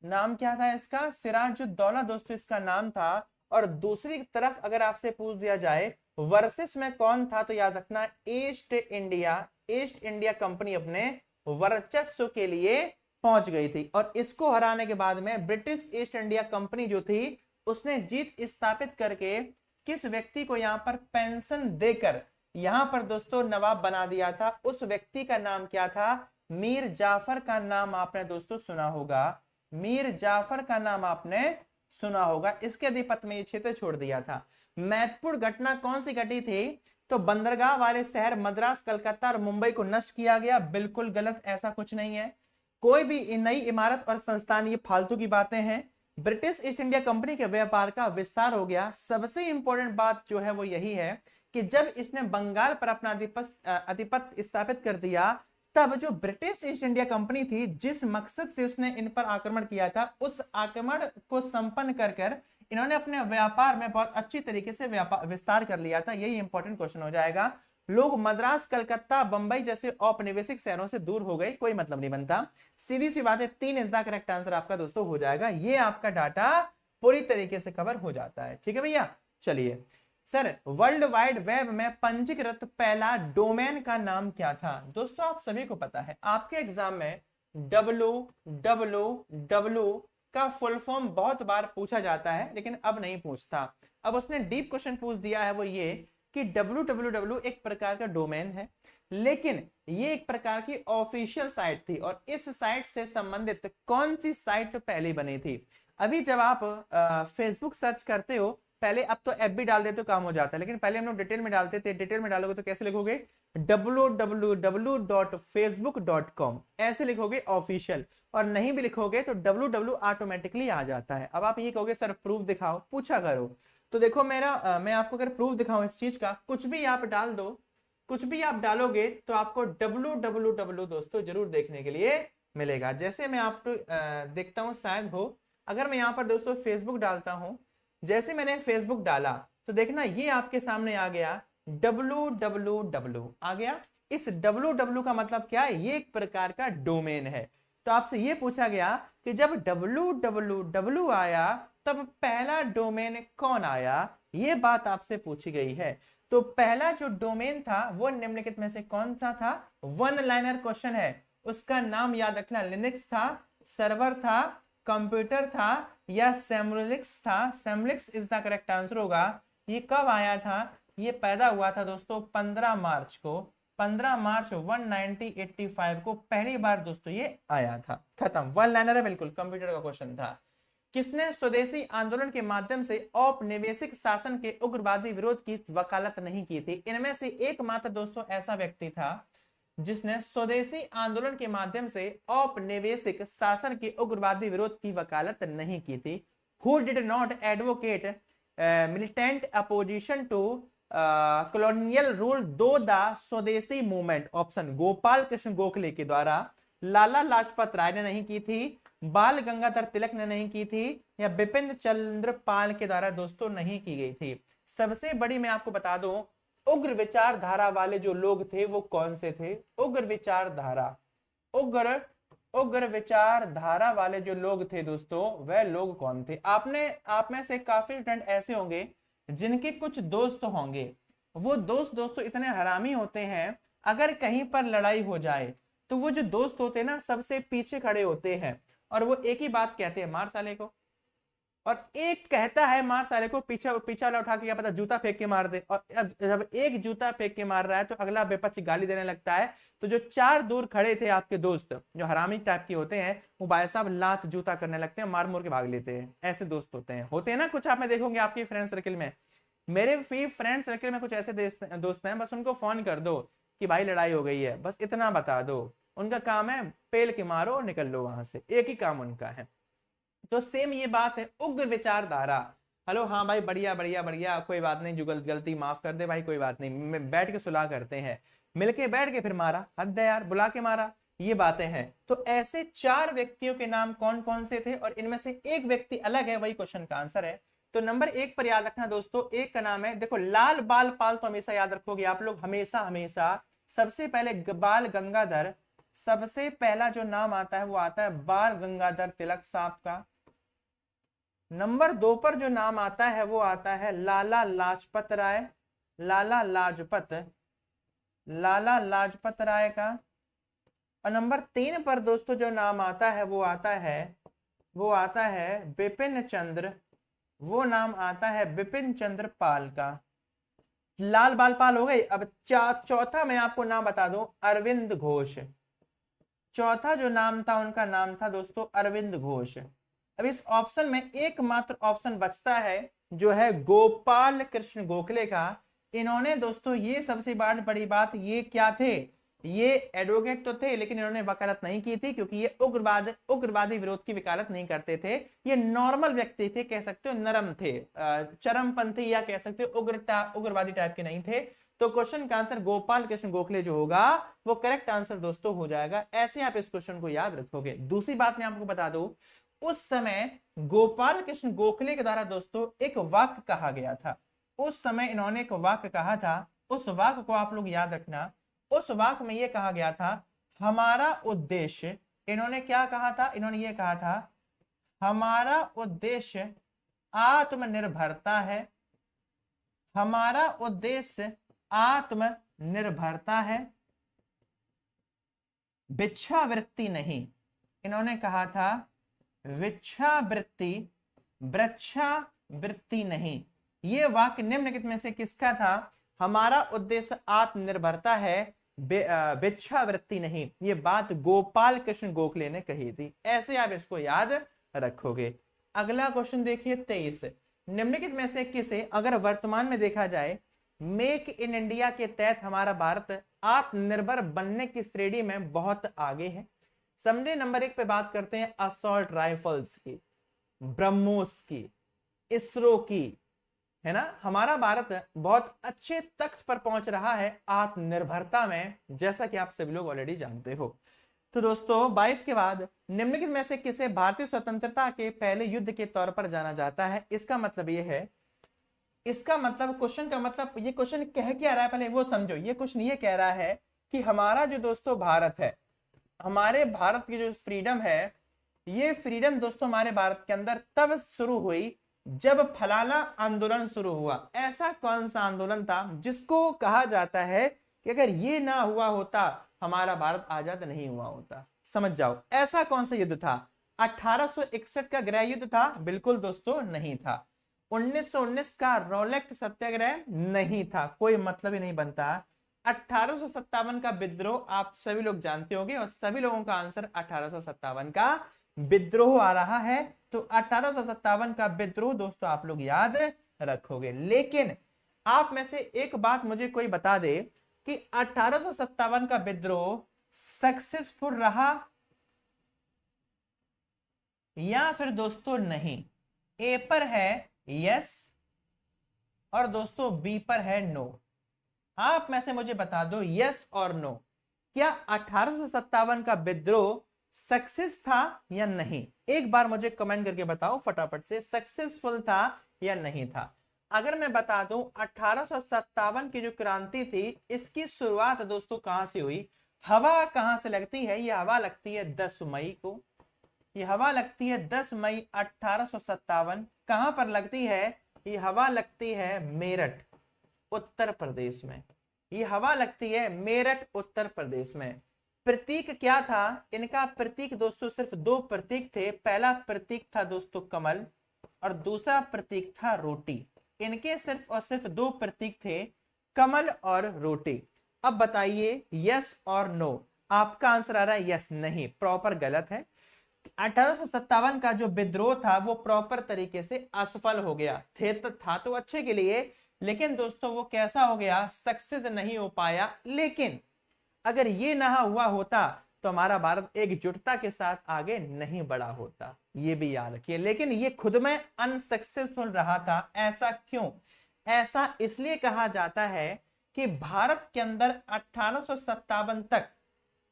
नाम क्या था इसका, सिराजुद्दौला दोस्तों इसका नाम था। और दूसरी तरफ अगर आपसे पूछ दिया जाए वर्सेस में कौन था, तो याद रखना ईस्ट इंडिया कंपनी अपने वर्चस्व के लिए पहुंच गई थी। और इसको हराने के बाद में ब्रिटिश ईस्ट इंडिया कंपनी जो थी उसने जीत स्थापित करके किस व्यक्ति को यहां पर पेंशन देकर यहां पर दोस्तों नवाब बना दिया था। उस व्यक्ति का नाम क्या था, मीर जाफर का नाम आपने दोस्तों सुना होगा, मीर जाफर का नाम आपने सुना होगा। इसके अधिपत्य में ये क्षेत्र छोड़ दिया था। महत्वपूर्ण घटना कौन सी घटी थी, तो बंदरगाह वाले शहर मद्रास, कलकत्ता और मुंबई को नष्ट किया गया। बिल्कुल गलत, ऐसा कुछ नहीं है। कोई भी नई इमारत और संस्थान, ये फालतू की बातें हैं। ब्रिटिश ईस्ट इंडिया कंपनी के व्यापार का विस्तार हो गया। सबसे इंपॉर्टेंट बात जो है वो यही है कि जब इसने बंगाल पर अपना आधिपत्य स्थापित कर दिया, तब जो ब्रिटिश ईस्ट इंडिया कंपनी थी जिस मकसद से उसने इन पर आक्रमण किया था, उस आक्रमण को संपन्न कर इन्होंने अपने व्यापार में बहुत अच्छी तरीके से विस्तार कर लिया था। यही इंपॉर्टेंट क्वेश्चन हो जाएगा। लोग मद्रास, कलकत्ता, बंबई जैसे औपनिवेशिक शहरों से दूर हो गए, कोई मतलब नहीं बनता। सीधी सी बात है, 3 इज द करेक्ट आंसर आपका दोस्तों हो जाएगा। ये आपका डाटा पूरी तरीके से कवर हो जाता है। ठीक है भैया, चलिए सर, वर्ल्ड वाइड वेब में पंजीकृत पहला डोमेन का नाम क्या था। दोस्तों आप सभी को पता है, आपके एग्जाम में www का फुल फॉर्म बहुत बार पूछा जाता है, लेकिन अब नहीं पूछता। अब उसने डीप क्वेश्चन पूछ दिया है, वो ये कि www एक प्रकार का डोमेन है, लेकिन ये एक प्रकार की ऑफिशियल साइट थी। और इस साइट से संबंधित कौन सी साइट पहले बनी थी। अभी जब आप फेसबुक सर्च करते हो, पहले अब तो एफ भी डाल देते तो काम हो जाता है, लेकिन पहले हम लोग डिटेल में डालते थे। डिटेल में डालोगे तो कैसे लिखोगे, www.facebook.com ऐसे लिखोगे ऑफिशियल, और नहीं भी लिखोगे तो www ऑटोमेटिकली आ जाता है। अब आप ये कहोगे सर प्रूफ दिखाओ, पूछा करो। तो देखो मेरा मैं आपको अगर प्रूफ दिखाऊं इस चीज का, कुछ भी आप डाल दो, कुछ भी आप डालोगे तो आपको www दोस्तों जरूर देखने के लिए मिलेगा। जैसे मैं आपको देखता हूं, शायद हो, अगर मैं यहाँ पर दोस्तों फेसबुक डालता हूं, जैसे मैंने फेसबुक डाला तो देखना ये आपके सामने आ गया www आ गया। इस www का मतलब क्या है, ये एक प्रकार का डोमेन है। तो आपसे ये पूछा गया कि जब www आया तब पहला डोमेन कौन आया, ये बात आपसे पूछी गई है। तो पहला जो डोमेन था वो निम्नलिखित में से कौन सा था, वन लाइनर क्वेश्चन है। उसका नाम याद रखना, लिनक्स था, सर्वर था, कंप्यूटर था या सेम्लिक्स था। सेम्लिक्स इज द करेक्ट आंसर होगा। ये कब आया था, ये पैदा हुआ था दोस्तों 15 मार्च को, 15 मार्च 1985 को पहली बार दोस्तों ये आया था। खत्म, वन लाइनर है बिल्कुल, कंप्यूटर का क्वेश्चन था। किसने स्वदेशी आंदोलन के माध्यम से औपनिवेशिक शासन के उग्रवादी विरोध की वकालत नहीं की थी। इनमें से एकमात्र दोस्तों ऐसा व्यक्ति था जिसने स्वदेशी आंदोलन के माध्यम से औपनिवेशिक शासन के उग्रवादी विरोध की वकालत नहीं की थी। Who did not advocate militant opposition to colonial rule through the swadeshi movement. Option, Gopal Krishna Gokhale के द्वारा, लाला लाजपत राय ने नहीं की थी, बाल गंगाधर तिलक ने नहीं की थी, या बिपिन चंद्र पाल के द्वारा दोस्तों नहीं की गई थी। सबसे बड़ी मैं आपको बता दूं, उग्र विचारधारा वाले जो लोग थे वो कौन से थे, उग्र विचारधारा वाले जो लोग थे दोस्तों, वह लोग कौन थे। आप में से काफी स्टूडेंट ऐसे होंगे जिनके कुछ दोस्त होंगे, वो दोस्त दोस्तों इतने हरामी होते हैं, अगर कहीं पर लड़ाई हो जाए तो वो जो दोस्त होते हैं ना सबसे पीछे खड़े होते हैं, और वो एक ही बात कहते हैं, मार साले को। और एक कहता है मार साले को, पीछा वाला उठा के क्या पता जूता फेंक के मार दे। और जब एक जूता फेंक के मार रहा है तो अगला विपक्ष गाली देने लगता है। तो जो 4 दूर खड़े थे आपके दोस्त, जो हरामी टाइप के होते हैं, वो भाई साहब लात जूता करने लगते हैं, मार मोर के भाग लेते हैं। ऐसे दोस्त होते हैं ना कुछ, आप में देखोगे आपके फ्रेंड सर्किल में। मेरे भी फ्रेंड सर्किल में कुछ ऐसे दोस्त हैं, बस उनको फोन कर दो कि भाई लड़ाई हो गई है, बस इतना बता दो, उनका काम है पेल के मारो और निकल लो वहां से, एक ही काम उनका है। तो सेम ये बात है उग्र विचारधारा। हेलो, हाँ भाई, बढ़िया बढ़िया बढ़िया, कोई बात नहीं, जो गलती माफ कर दे भाई, कोई बात नहीं, बैठ के सुलह करते हैं, मिलके बैठ के फिर मारा, हद है यार, बुला के मारा, ये बातें हैं। तो ऐसे 4 व्यक्तियों के नाम कौन कौन से थे, और इनमें से एक व्यक्ति अलग है, वही क्वेश्चन का आंसर है। तो नंबर 1 पर याद रखना दोस्तों, एक का नाम है, देखो लाल बाल पाल तो हमेशा याद रखोगे आप लोग, हमेशा हमेशा। सबसे पहले बाल गंगाधर, सबसे पहला जो नाम आता है वो आता है बाल गंगाधर तिलक साहब का। नंबर 2 पर जो नाम आता है वो आता है लाला लाजपत राय, लाला लाजपत राय का। और नंबर 3 पर दोस्तों जो नाम आता है वो आता है बिपिन चंद्र, वो नाम आता है बिपिन चंद्र पाल का। लाल बाल पाल हो गई। अब चौथा मैं आपको नाम बता दूं, अरविंद घोष। चौथा जो नाम था उनका नाम था दोस्तों अरविंद घोष। अब इस ऑप्शन में एकमात्र ऑप्शन बचता है जो है गोपाल कृष्ण गोखले का। इन्होंने दोस्तों, ये सबसे बड़ी बात, ये क्या थे, ये एडवोकेट तो थे लेकिन इन्होंने वकालत नहीं की थी, क्योंकि ये उग्रवादी विरोध की वकालत नहीं करते थे। ये नॉर्मल व्यक्ति थे, कह सकते हो नरम थे, चरमपंथी या कह सकते हो उग्रवादी टाइप के नहीं थे। तो क्वेश्चन का आंसर गोपाल कृष्ण गोखले जो होगा वो करेक्ट आंसर दोस्तों हो जाएगा। ऐसे आप इस क्वेश्चन को याद रखोगे। दूसरी बात मैं आपको बता दूं, उस समय गोपाल कृष्ण गोखले के द्वारा दोस्तों एक वाक्य कहा गया था। उस समय इन्होंने एक वाक्य कहा था, उस वाक्य को आप लोग याद रखना। उस वाक्य में यह कहा गया था, हमारा उद्देश्य, इन्होंने क्या कहा था, इन्होंने ये कहा था, हमारा उद्देश्य आत्मनिर्भरता है, हमारा उद्देश्य आत्मनिर्भरता है, भिक्षावृत्ति नहीं। इन्होंने कहा था वृक्षावृत्ति नहीं। यह वाक्य निम्नलिखित में से किसका था? हमारा उद्देश्य आत्मनिर्भरता है, भिक्षावृत्ति नहीं। ये बात गोपाल कृष्ण गोखले ने कही थी। ऐसे आप इसको याद रखोगे। अगला क्वेश्चन देखिए 23, निम्नलिखित में से किसे, अगर वर्तमान में देखा जाए, मेक इन इंडिया के तहत हमारा भारत आत्मनिर्भर बनने की श्रेणी में बहुत आगे है। समझे, नंबर 1 पे बात करते हैं असॉल्ट राइफल्स की, ब्रह्मोस की, इसरो की, है ना। हमारा भारत बहुत अच्छे तख्त पर पहुंच रहा है आत्मनिर्भरता में, जैसा कि आप सभी लोग ऑलरेडी जानते हो। तो दोस्तों 22 के बाद निम्नलिखित में से किसे भारतीय स्वतंत्रता के पहले युद्ध के तौर पर जाना जाता है? इसका मतलब यह है, इसका मतलब क्वेश्चन का मतलब, ये क्वेश्चन कह क्या रहा है पहले वो समझो। ये क्वेश्चन ये कह रहा है कि हमारा जो दोस्तों भारत है, हमारे भारत की जो फ्रीडम है, ये फ्रीडम दोस्तों हमारे भारत के अंदर तब शुरू हुई जब फलाना आंदोलन शुरू हुआ। ऐसा कौन सा आंदोलन था जिसको कहा जाता है कि अगर ये ना हुआ होता हमारा भारत आजाद नहीं हुआ होता? समझ जाओ, ऐसा कौन सा युद्ध था? 1861 का गृह युद्ध था? बिल्कुल दोस्तों नहीं था। 1919 का रॉलेट सत्याग्रह? नहीं था, कोई मतलब ही नहीं बनता। 1857 का विद्रोह आप सभी लोग जानते होंगे, और सभी लोगों का आंसर 1857 का विद्रोह आ रहा है। तो 1857 का विद्रोह दोस्तों आप लोग याद रखोगे। लेकिन आप में से एक बात मुझे कोई बता दे कि 1857 का विद्रोह सक्सेसफुल रहा या फिर दोस्तों नहीं? ए पर है यस और दोस्तों बी पर है नो। आप में से मुझे बता दो यस और नो, क्या 1857 का विद्रोह सक्सेस था या नहीं? एक बार मुझे कमेंट करके बताओ फटाफट से, सक्सेसफुल था या नहीं था। अगर मैं बता दूं 1857 की जो क्रांति थी, इसकी शुरुआत दोस्तों कहां से हुई? हवा कहां से लगती है? यह हवा लगती है 10 मई को। यह हवा लगती है 10 मई 1857। कहां पर लगती है? यह हवा लगती है मेरठ, उत्तर प्रदेश में। यह हवा लगती है मेरठ, उत्तर प्रदेश में। प्रतीक क्या था इनका? प्रतीक दोस्तों सिर्फ 2 प्रतीक थे। पहला प्रतीक था दोस्तों कमल और दूसरा प्रतीक था रोटी। इनके सिर्फ और सिर्फ 2 प्रतीक थे, कमल और रोटी। अब बताइए यस और नो। आपका आंसर आ रहा है यस, नहीं, प्रॉपर गलत है। 1857 का जो विद्रोह था वो प्रॉपर तरीके से असफल हो गया। था तो अच्छे के लिए, लेकिन दोस्तों वो कैसा हो गया? सक्सेस नहीं हो पाया। लेकिन अगर ये ना हुआ होता तो हमारा भारत एकजुटता के साथ आगे नहीं बढ़ा होता, ये भी याद रखिए। लेकिन ये खुद में अनसक्सेसफुल रहा था। ऐसा क्यों? ऐसा इसलिए कहा जाता है कि भारत के अंदर 1857 तक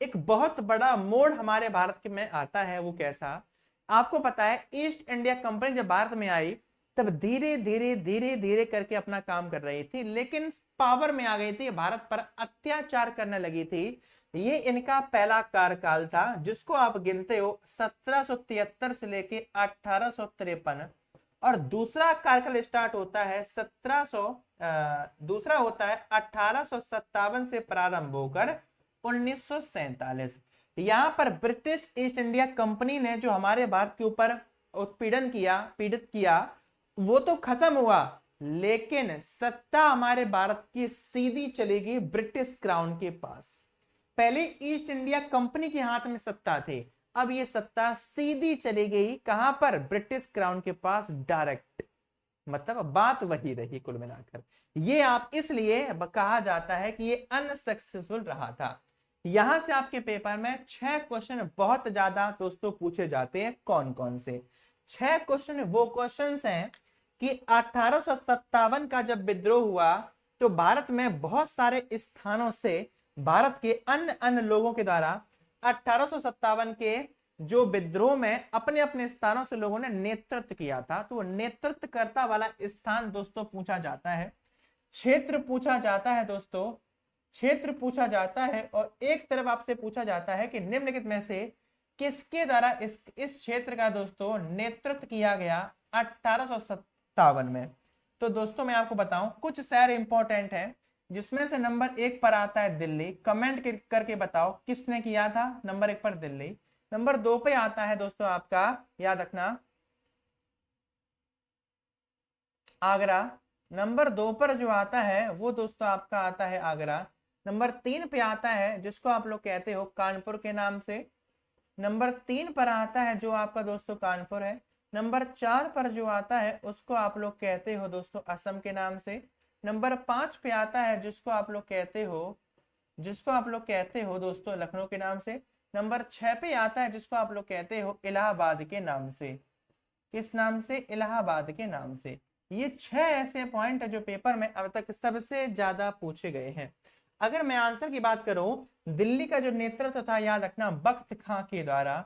एक बहुत बड़ा मोड़ हमारे भारत में आता है। वो कैसा? आपको पता है ईस्ट इंडिया कंपनी जब भारत में आई तब धीरे धीरे धीरे धीरे करके अपना काम कर रही थी, लेकिन पावर में आ गई थी, भारत पर अत्याचार करने लगी थी। ये इनका पहला कार्यकाल था, जिसको आप गिनते हो 1773 से लेके 1853, और दूसरा कार्यकाल स्टार्ट होता है 1857 से प्रारंभ होकर 1947। यहां पर ब्रिटिश ईस्ट इंडिया कंपनी ने जो हमारे भारत के ऊपर उत्पीड़न किया, पीड़ित किया, वो तो खत्म हुआ, लेकिन सत्ता हमारे भारत की सीधी चलेगी ब्रिटिश क्राउन के पास। पहले ईस्ट इंडिया कंपनी के हाथ में सत्ता थी, अब ये सत्ता सीधी चली गई कहां पर? ब्रिटिश क्राउन के पास डायरेक्ट। मतलब बात वही रही कुल मिलाकर। ये आप इसलिए कहा जाता है कि ये अनसक्सेसफुल रहा था। यहां से आपके पेपर में 6 क्वेश्चन बहुत ज्यादा दोस्तों पूछे जाते हैं। कौन कौन से 6 क्वेश्चन? वो क्वेश्चन हैं कि 1857 का जब विद्रोह हुआ तो भारत में बहुत सारे स्थानों से भारत के अन्य अन्य लोगों के द्वारा 1857 के जो विद्रोह में अपने अपने स्थानों से लोगों ने नेतृत्व किया था। तो नेतृत्वकर्ता वाला स्थान दोस्तों पूछा जाता है, क्षेत्र पूछा जाता है दोस्तों, क्षेत्र पूछा जाता है। और एक तरफ आपसे पूछा जाता है कि निम्नलिखित में से किसके द्वारा इस क्षेत्र का दोस्तों नेतृत्व किया गया 1857 में। तो दोस्तों मैं आपको बताऊं, कुछ शहर इंपॉर्टेंट है, जिसमें से नंबर 1 पर आता है दिल्ली। कमेंट करके बताओ किसने किया था नंबर 1 पर दिल्ली। नंबर 2 पे आता है दोस्तों आपका, याद रखना, आगरा। नंबर 2 पर जो आता है वो दोस्तों आपका आता है आगरा। नंबर 3 पे आता है जिसको आप लोग कहते हो कानपुर के नाम से। नंबर 3 पर आता है जो आपका दोस्तों कानपुर है। नंबर 4 पर जो आता है उसको आप लोग कहते हो दोस्तों असम के नाम से। नंबर 5 पे आता है जिसको आप लोग कहते हो दोस्तों लखनऊ के नाम से। नंबर 6 पे आता है जिसको आप लोग कहते हो इलाहाबाद के नाम से। किस नाम से? इलाहाबाद के नाम से। ये 6 ऐसे पॉइंट है जो पेपर में अब तक सबसे ज्यादा पूछे गए हैं। अगर मैं आंसर की बात करूं, दिल्ली का जो नेतृत्व था याद रखना बख्त खां के द्वारा।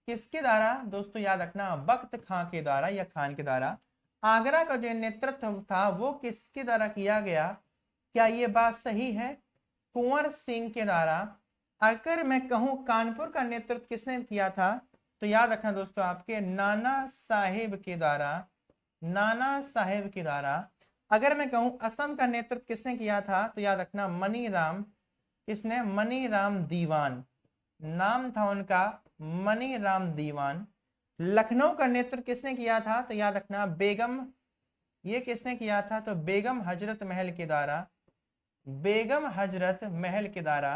किसके द्वारा दोस्तों? याद रखना बख्त खां के द्वारा या खान के द्वारा। आगरा का जो नेतृत्व था वो किसके द्वारा किया गया? क्या ये बात सही है? कुंवर सिंह के द्वारा। अगर मैं कहूं कानपुर का नेतृत्व किसने किया था, तो याद रखना दोस्तों आपके नाना साहेब के द्वारा, नाना साहेब के द्वारा। अगर मैं कहूं असम का नेतृत्व किसने किया था, तो याद रखना मनीराम। किसने? मनीराम दीवान, नाम था उनका मनीराम दीवान। लखनऊ का नेतृत्व किसने किया था, तो याद रखना बेगम। ये किसने किया था? तो बेगम हजरत महल के द्वारा, बेगम हजरत महल के द्वारा।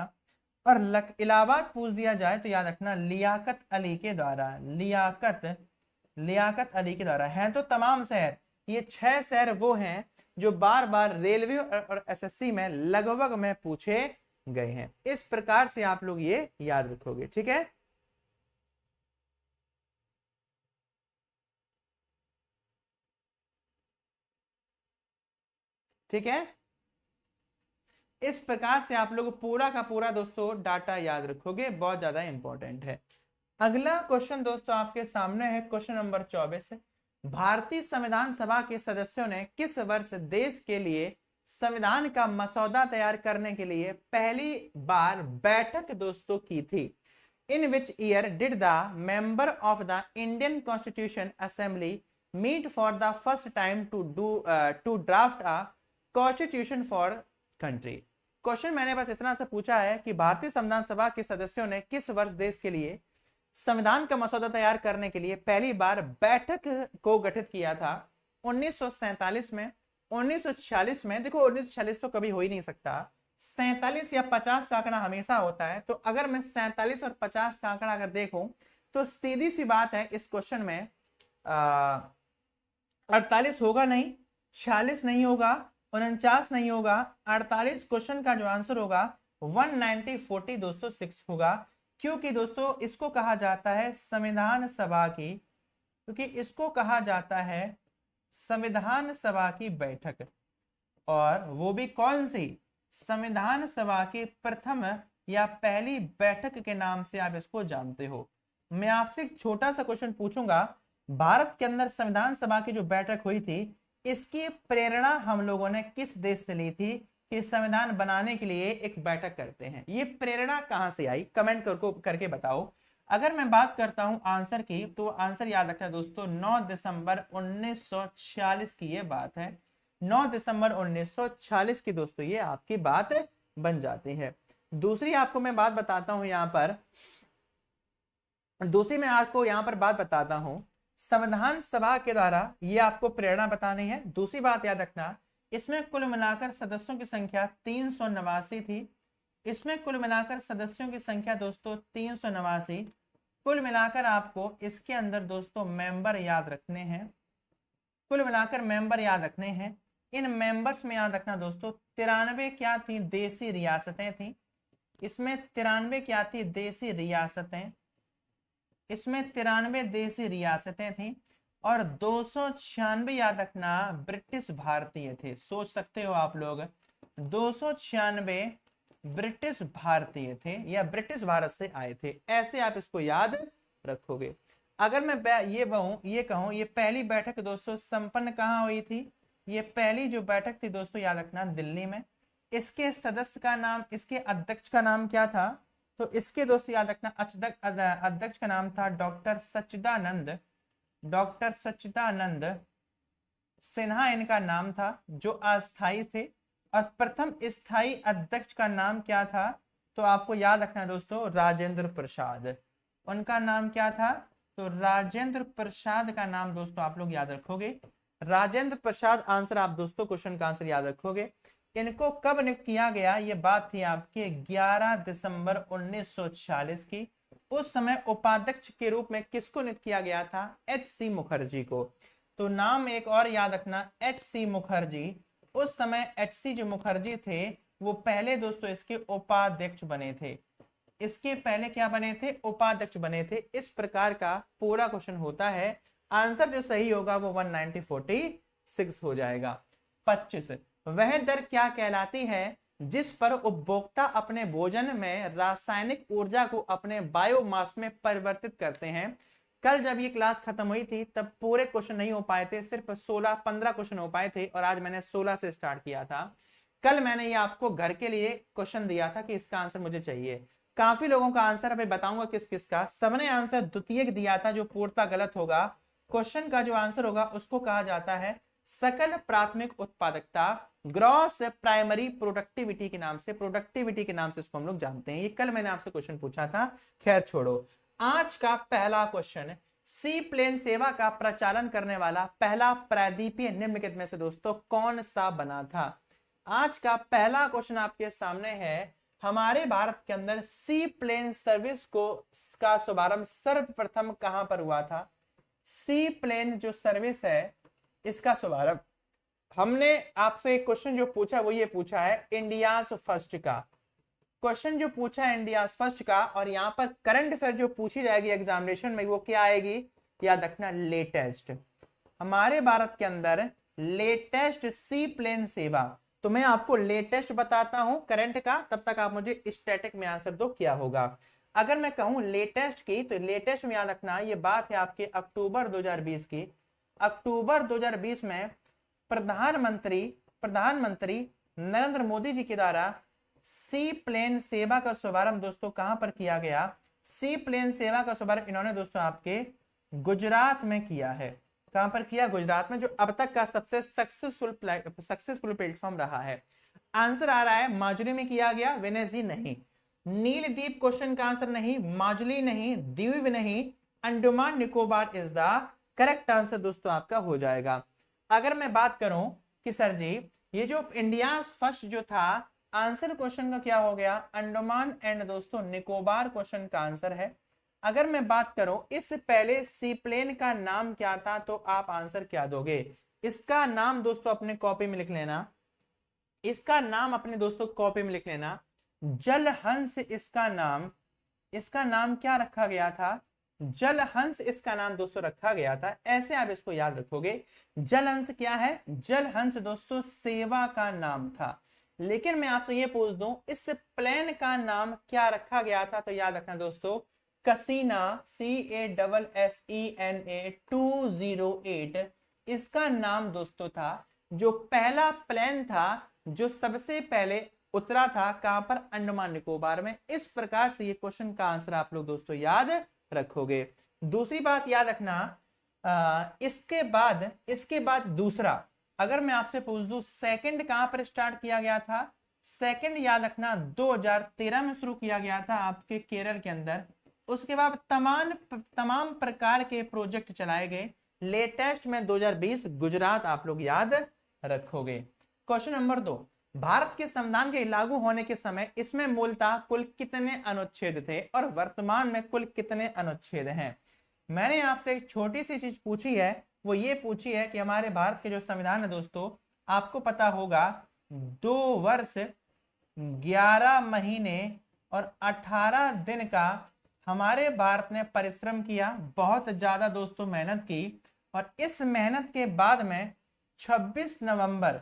और इलाहाबाद पूछ दिया जाए तो याद रखना लियाकत अली के द्वारा, लियाकत अली के द्वारा। हैं तो तमाम शहर, ये 6 शहर वो हैं जो बार बार रेलवे और एसएससी में लगभग में पूछे गए हैं। इस प्रकार से आप लोग ये याद रखोगे, ठीक है। ठीक है, इस प्रकार से आप लोग पूरा का पूरा दोस्तों डाटा याद रखोगे, बहुत ज्यादा इंपॉर्टेंट है। अगला क्वेश्चन दोस्तों आपके सामने है, क्वेश्चन नंबर 24। भारतीय संविधान सभा के सदस्यों ने किस वर्ष देश के लिए संविधान का मसौदा तैयार करने के लिए पहली बार बैठक दोस्तों की थी? In which year did the member of the Indian constitution assembly meet for the first time to draft a constitution for country? Question मैंने बस इतना सा पूछा है कि भारतीय संविधान सभा के सदस्यों ने किस वर्ष देश के लिए संविधान का मसौदा तैयार करने के लिए पहली बार बैठक को गठित किया था? 1947 में, 1946 में। देखो 1946 तो कभी हो ही नहीं सकता, 47 या 50 का आंकड़ा हमेशा होता है। तो अगर मैं 47 और 50 का आंकड़ा अगर देखूं तो सीधी सी बात है इस क्वेश्चन में 48 होगा नहीं, 46 नहीं होगा, 49 नहीं होगा, 48 क्वेश्चन का जो आंसर होगा 190/40 दोस्तों 6 होगा। क्योंकि दोस्तों इसको कहा जाता है संविधान सभा की, क्योंकि इसको कहा जाता है संविधान सभा की बैठक। और वो भी कौन सी? संविधान सभा की प्रथम या पहली बैठक के नाम से आप इसको जानते हो। मैं आपसे एक छोटा सा क्वेश्चन पूछूंगा, भारत के अंदर संविधान सभा की जो बैठक हुई थी, इसकी प्रेरणा हम लोगों ने किस देश से ली थी कि संविधान बनाने के लिए एक बैठक करते हैं? ये प्रेरणा कहां से आई, कमेंट करके बताओ। अगर मैं बात करता हूं आंसर की, तो आंसर याद रखना दोस्तों 9 दिसंबर 1946 की ये बात है। 9 दिसंबर 1946 की दोस्तों ये आपकी बात बन जाती है। दूसरी आपको मैं बात बताता हूं यहां पर, बात बताता हूं संविधान सभा के द्वारा, ये आपको प्रेरणा बतानी है। दूसरी बात याद रखना, इसमें कुल मिलाकर सदस्यों की संख्या 389 थी। इसमें कुल मिलाकर सदस्यों की संख्या दोस्तों 389। कुल मिलाकर आपको इसके अंदर दोस्तों मेंबर याद रखने हैं, कुल मिलाकर मेंबर याद रखने हैं। इन मेंबर्स में याद रखना दोस्तों 93 क्या थी, देसी रियासतें थी। इसमें 93 क्या थी, देसी रियासतें। इसमें 93 देसी रियासतें थी और 296 याद रखना ब्रिटिश भारतीय थे। सोच सकते हो आप लोग, 296 ब्रिटिश भारतीय थे या ब्रिटिश भारत से आए थे, ऐसे आप इसको याद रखोगे। अगर मैं ये कहूं ये पहली बैठक दोस्तों संपन्न कहां हुई थी? ये पहली जो बैठक थी दोस्तों याद रखना दिल्ली में। इसके सदस्य का नाम, इसके अध्यक्ष का नाम क्या था? तो इसके दोस्तों याद रखना अध्यक्ष का नाम था डॉक्टर सच्चिदानंद सिन्हा इनका नाम था, जो अस्थायी थे। और प्रथम स्थायी अध्यक्ष का नाम क्या था? तो आपको याद रखना दोस्तों राजेंद्र प्रसाद। उनका नाम क्या था? तो राजेंद्र प्रसाद का नाम दोस्तों आप लोग याद रखोगे। राजेंद्र प्रसाद आंसर आप दोस्तों क्वेश्चन का आंसर याद रखोगे। इनको कब नियुक्त किया गया? ये बात थी आपके 11 दिसंबर 1946 की। उस समय उपाध्यक्ष के रूप में किसको नियुक्त किया गया था? एच.सी. मुखर्जी को। तो नाम एक और याद रखना, एच.सी. मुखर्जी। उस समय एच.सी. जो मुखर्जी थे वो पहले दोस्तों इसके उपाध्यक्ष बने थे। इसके पहले क्या बने थे? उपाध्यक्ष बने थे। इस प्रकार का पूरा क्वेश्चन होता है। आंसर जो सही होगा वो 19046 हो जाएगा। 25 वह दर क्या कहलाती है जिस पर उपभोक्ता अपने भोजन में रासायनिक ऊर्जा को अपने बायोमास में परिवर्तित करते हैं? कल जब ये क्लास खत्म हुई थी तब पूरे क्वेश्चन नहीं हो पाए थे, सिर्फ 16-15 क्वेश्चन हो पाए थे और आज मैंने 16 से स्टार्ट किया था। कल मैंने ये आपको घर के लिए क्वेश्चन दिया था कि इसका आंसर मुझे चाहिए। काफी लोगों का आंसर अभी बताऊंगा किस किस का। सबने आंसर द्वितीयक दिया था जो पूर्णतः गलत होगा। क्वेश्चन का जो आंसर होगा उसको कहा जाता है सकल प्राथमिक उत्पादकता, ग्रॉस प्राइमरी प्रोडक्टिविटी के नाम से, प्रोडक्टिविटी के नाम से इसको हम लोग जानते हैं। ये कल मैंने आपसे क्वेश्चन पूछा था, खैर छोड़ो। आज का पहला क्वेश्चन, सी प्लेन सेवा का प्रचालन करने वाला पहला प्रायद्वीपीय निम्नलिखित में से दोस्तों कौन सा बना था? आज का पहला क्वेश्चन आपके सामने है। हमारे भारत के अंदर सी प्लेन सर्विस का शुभारंभ सर्वप्रथम कहां पर हुआ था? सी प्लेन जो सर्विस है इसका शुभारंभ, हमने आपसे एक क्वेश्चन जो पूछा वो ये पूछा है इंडियाज फर्स्ट का। क्वेश्चन जो पूछा है इंडिया फर्स्ट का, और यहां पर करंट अफेयर जो पूछी जाएगी एग्जामिनेशन में वो क्या आएगी? याद रखना लेटेस्ट। हमारे भारत के अंदर लेटेस्ट सी प्लेन सेवा। तो मैं आपको लेटेस्ट बताता हूं करंट का, तब तक आप मुझे स्टैटिक में आंसर दो क्या होगा। अगर मैं कहूं लेटेस्ट की, तो लेटेस्ट में याद रखना ये बात है आपके अक्टूबर 2020 की। अक्टूबर 2020 में प्रधानमंत्री नरेंद्र मोदी जी के द्वारा सी प्लेन सेवा का शुभारंभ दोस्तों कहां पर किया गया? सी प्लेन सेवा का शुभारंभ इन्होंने दोस्तों आपके गुजरात में किया है। कहां पर किया? गुजरात में, जो अब तक का सबसे सक्सेसफुल प्लेटफॉर्म रहा है। आंसर आ रहा है माजुली में किया गया। विनय जी नहीं, नीलद्वीप क्वेश्चन का आंसर नहीं, माजुली नहीं, द्वीप नहीं, Andaman Nicobar is the correct answer दोस्तों आपका हो जाएगा। अगर मैं बात करूं कि सर जी ये जो इंडिया फर्स्ट जो था, आंसर क्वेश्चन का क्या हो गया? अंडमान एंड दोस्तों निकोबार क्वेश्चन का आंसर है। अगर मैं बात करूं इस पहले सी प्लेन का नाम क्या था, तो आप आंसर क्या दोगे? इसका नाम दोस्तों अपने कॉपी में लिख लेना, इसका नाम अपने दोस्तों कॉपी में लिख लेना, जलहंस इसका नाम क्या रखा गया था? जलहंस इसका नाम दोस्तों रखा गया था। ऐसे आप इसको याद रखोगे। जलहंस क्या है? जलहंस दोस्तों सेवा का नाम था। लेकिन मैं आपसे ये पूछ दूं इस प्लेन का नाम क्या रखा गया था? तो याद रखना दोस्तों कसीना CASSENA 208 इसका नाम दोस्तों था, जो पहला प्लेन था जो सबसे पहले उतरा था कहां पर, अंडमान निकोबार में। इस प्रकार से ये क्वेश्चन का आंसर आप लोग दोस्तों याद रखोगे। दूसरी बात याद रखना, इसके बाद दूसरा, अगर मैं आपसे पूछ दूं सेकंड कहां पर स्टार्ट किया गया था, सेकंड याद रखना 2013 में शुरू किया गया था आपके केरल के अंदर। उसके बाद तमाम प्रकार के प्रोजेक्ट चलाए गए, लेटेस्ट में 2020 गुजरात आप लोग याद रखोगे। क्वेश्चन नंबर 2, भारत के संविधान के लागू होने के समय इसमें मूलतः कुल कितने अनुच्छेद थे और वर्तमान में कुल कितने अनुच्छेद हैं। मैंने आपसे एक छोटी सी चीज पूछी है, वो ये पूछी है कि हमारे भारत के जो संविधान है दोस्तों, आपको पता होगा 2 वर्ष 11 महीने और 18 दिन का हमारे भारत ने परिश्रम किया, बहुत ज्यादा दोस्तों मेहनत की। और इस मेहनत के बाद में 26 नवंबर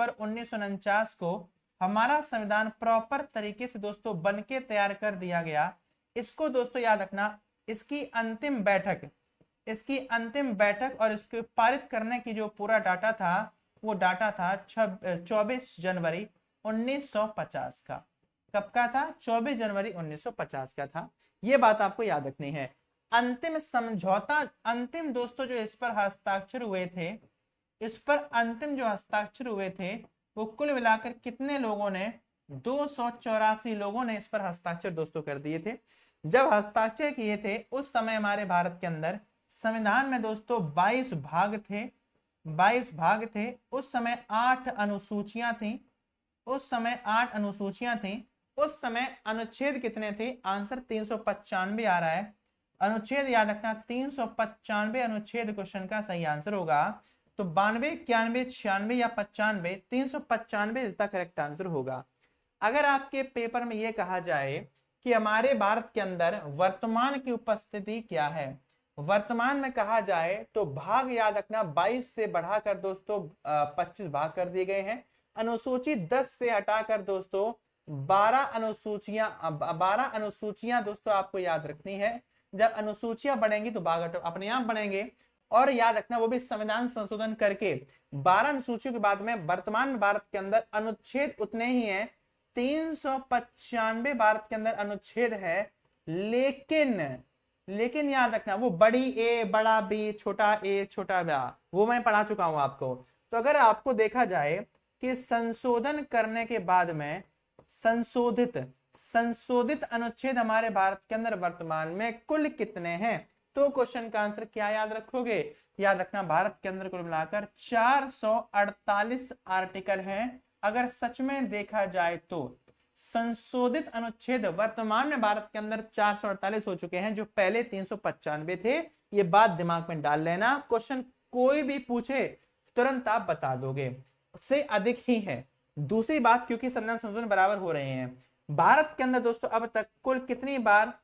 1949 को हमारा संविधान प्रॉपर तरीके से दोस्तों बनके तैयार कर दिया गया। इसको दोस्तों याद रखना, इसकी अंतिम बैठक और इसको पारित करने की जो पूरा डाटा था, वो डाटा था 24 जनवरी 1950 का। कब का था? 24 जनवरी 1950 का था। ये बात आपको याद रखनी है। अंतिम समझौता, अंतिम दोस्तों जो इस पर हस्ताक्षर हुए थे, वो कुल मिलाकर कितने लोगों ने, 284 लोगों ने इस पर हस्ताक्षर दोस्तों कर दिए थे। जब हस्ताक्षर किए थे उस समय हमारे भारत के अंदर संविधान में दोस्तों 22 भाग थे। उस समय 8 अनुसूचियां थी। उस समय अनुच्छेद कितने थे? आंसर 395 आ रहा है। अनुच्छेद याद रखना, 395 अनुच्छेद क्वेश्चन का सही आंसर होगा। तो 92, 91, 96 या 95, 395 इज द करेक्ट आंसर होगा। अगर आपके पेपर में यह कहा जाए कि हमारे भारत के अंदर वर्तमान की उपस्थिति क्या है, वर्तमान में कहा जाए तो भाग याद रखना 22 से बढ़ाकर दोस्तों 25 भाग कर दिए गए हैं। अनुसूची 10 से हटाकर दोस्तों 12 अनुसूचियां दोस्तों आपको याद रखनी है। जब अनुसूचियां बढ़ेंगी तो भाग अपने आप बढ़ेंगे। और याद रखना वो भी संविधान संशोधन करके 12 अनुसूचियों के बाद में वर्तमान में भारत के अंदर अनुच्छेद उतने ही हैं, 395 भारत के अंदर अनुच्छेद है। लेकिन याद रखना वो बड़ी ए, बड़ा बी, छोटा ए, छोटा बा, वो मैं पढ़ा चुका हूं आपको। तो अगर आपको देखा जाए कि संशोधन करने के बाद में संशोधित अनुच्छेद हमारे भारत के अंदर वर्तमान में कुल कितने हैं, तो क्वेश्चन का आंसर क्या याद रखोगे? याद रखना भारत के अंदर कुल मिलाकर 448 आर्टिकल हैं। अगर सच में देखा जाए तो संशोधित अनुच्छेद वर्तमान में भारत के अंदर 448 हो चुके हैं, जो पहले 395 थे। ये बात दिमाग में डाल लेना, क्वेश्चन कोई भी पूछे तुरंत आप बता दोगे, उससे अधिक ही है। दूसरी बात, क्योंकि संविधान संशोधन बराबर हो रहे हैं, भारत के अंदर दोस्तों अब तक कुल कितनी बार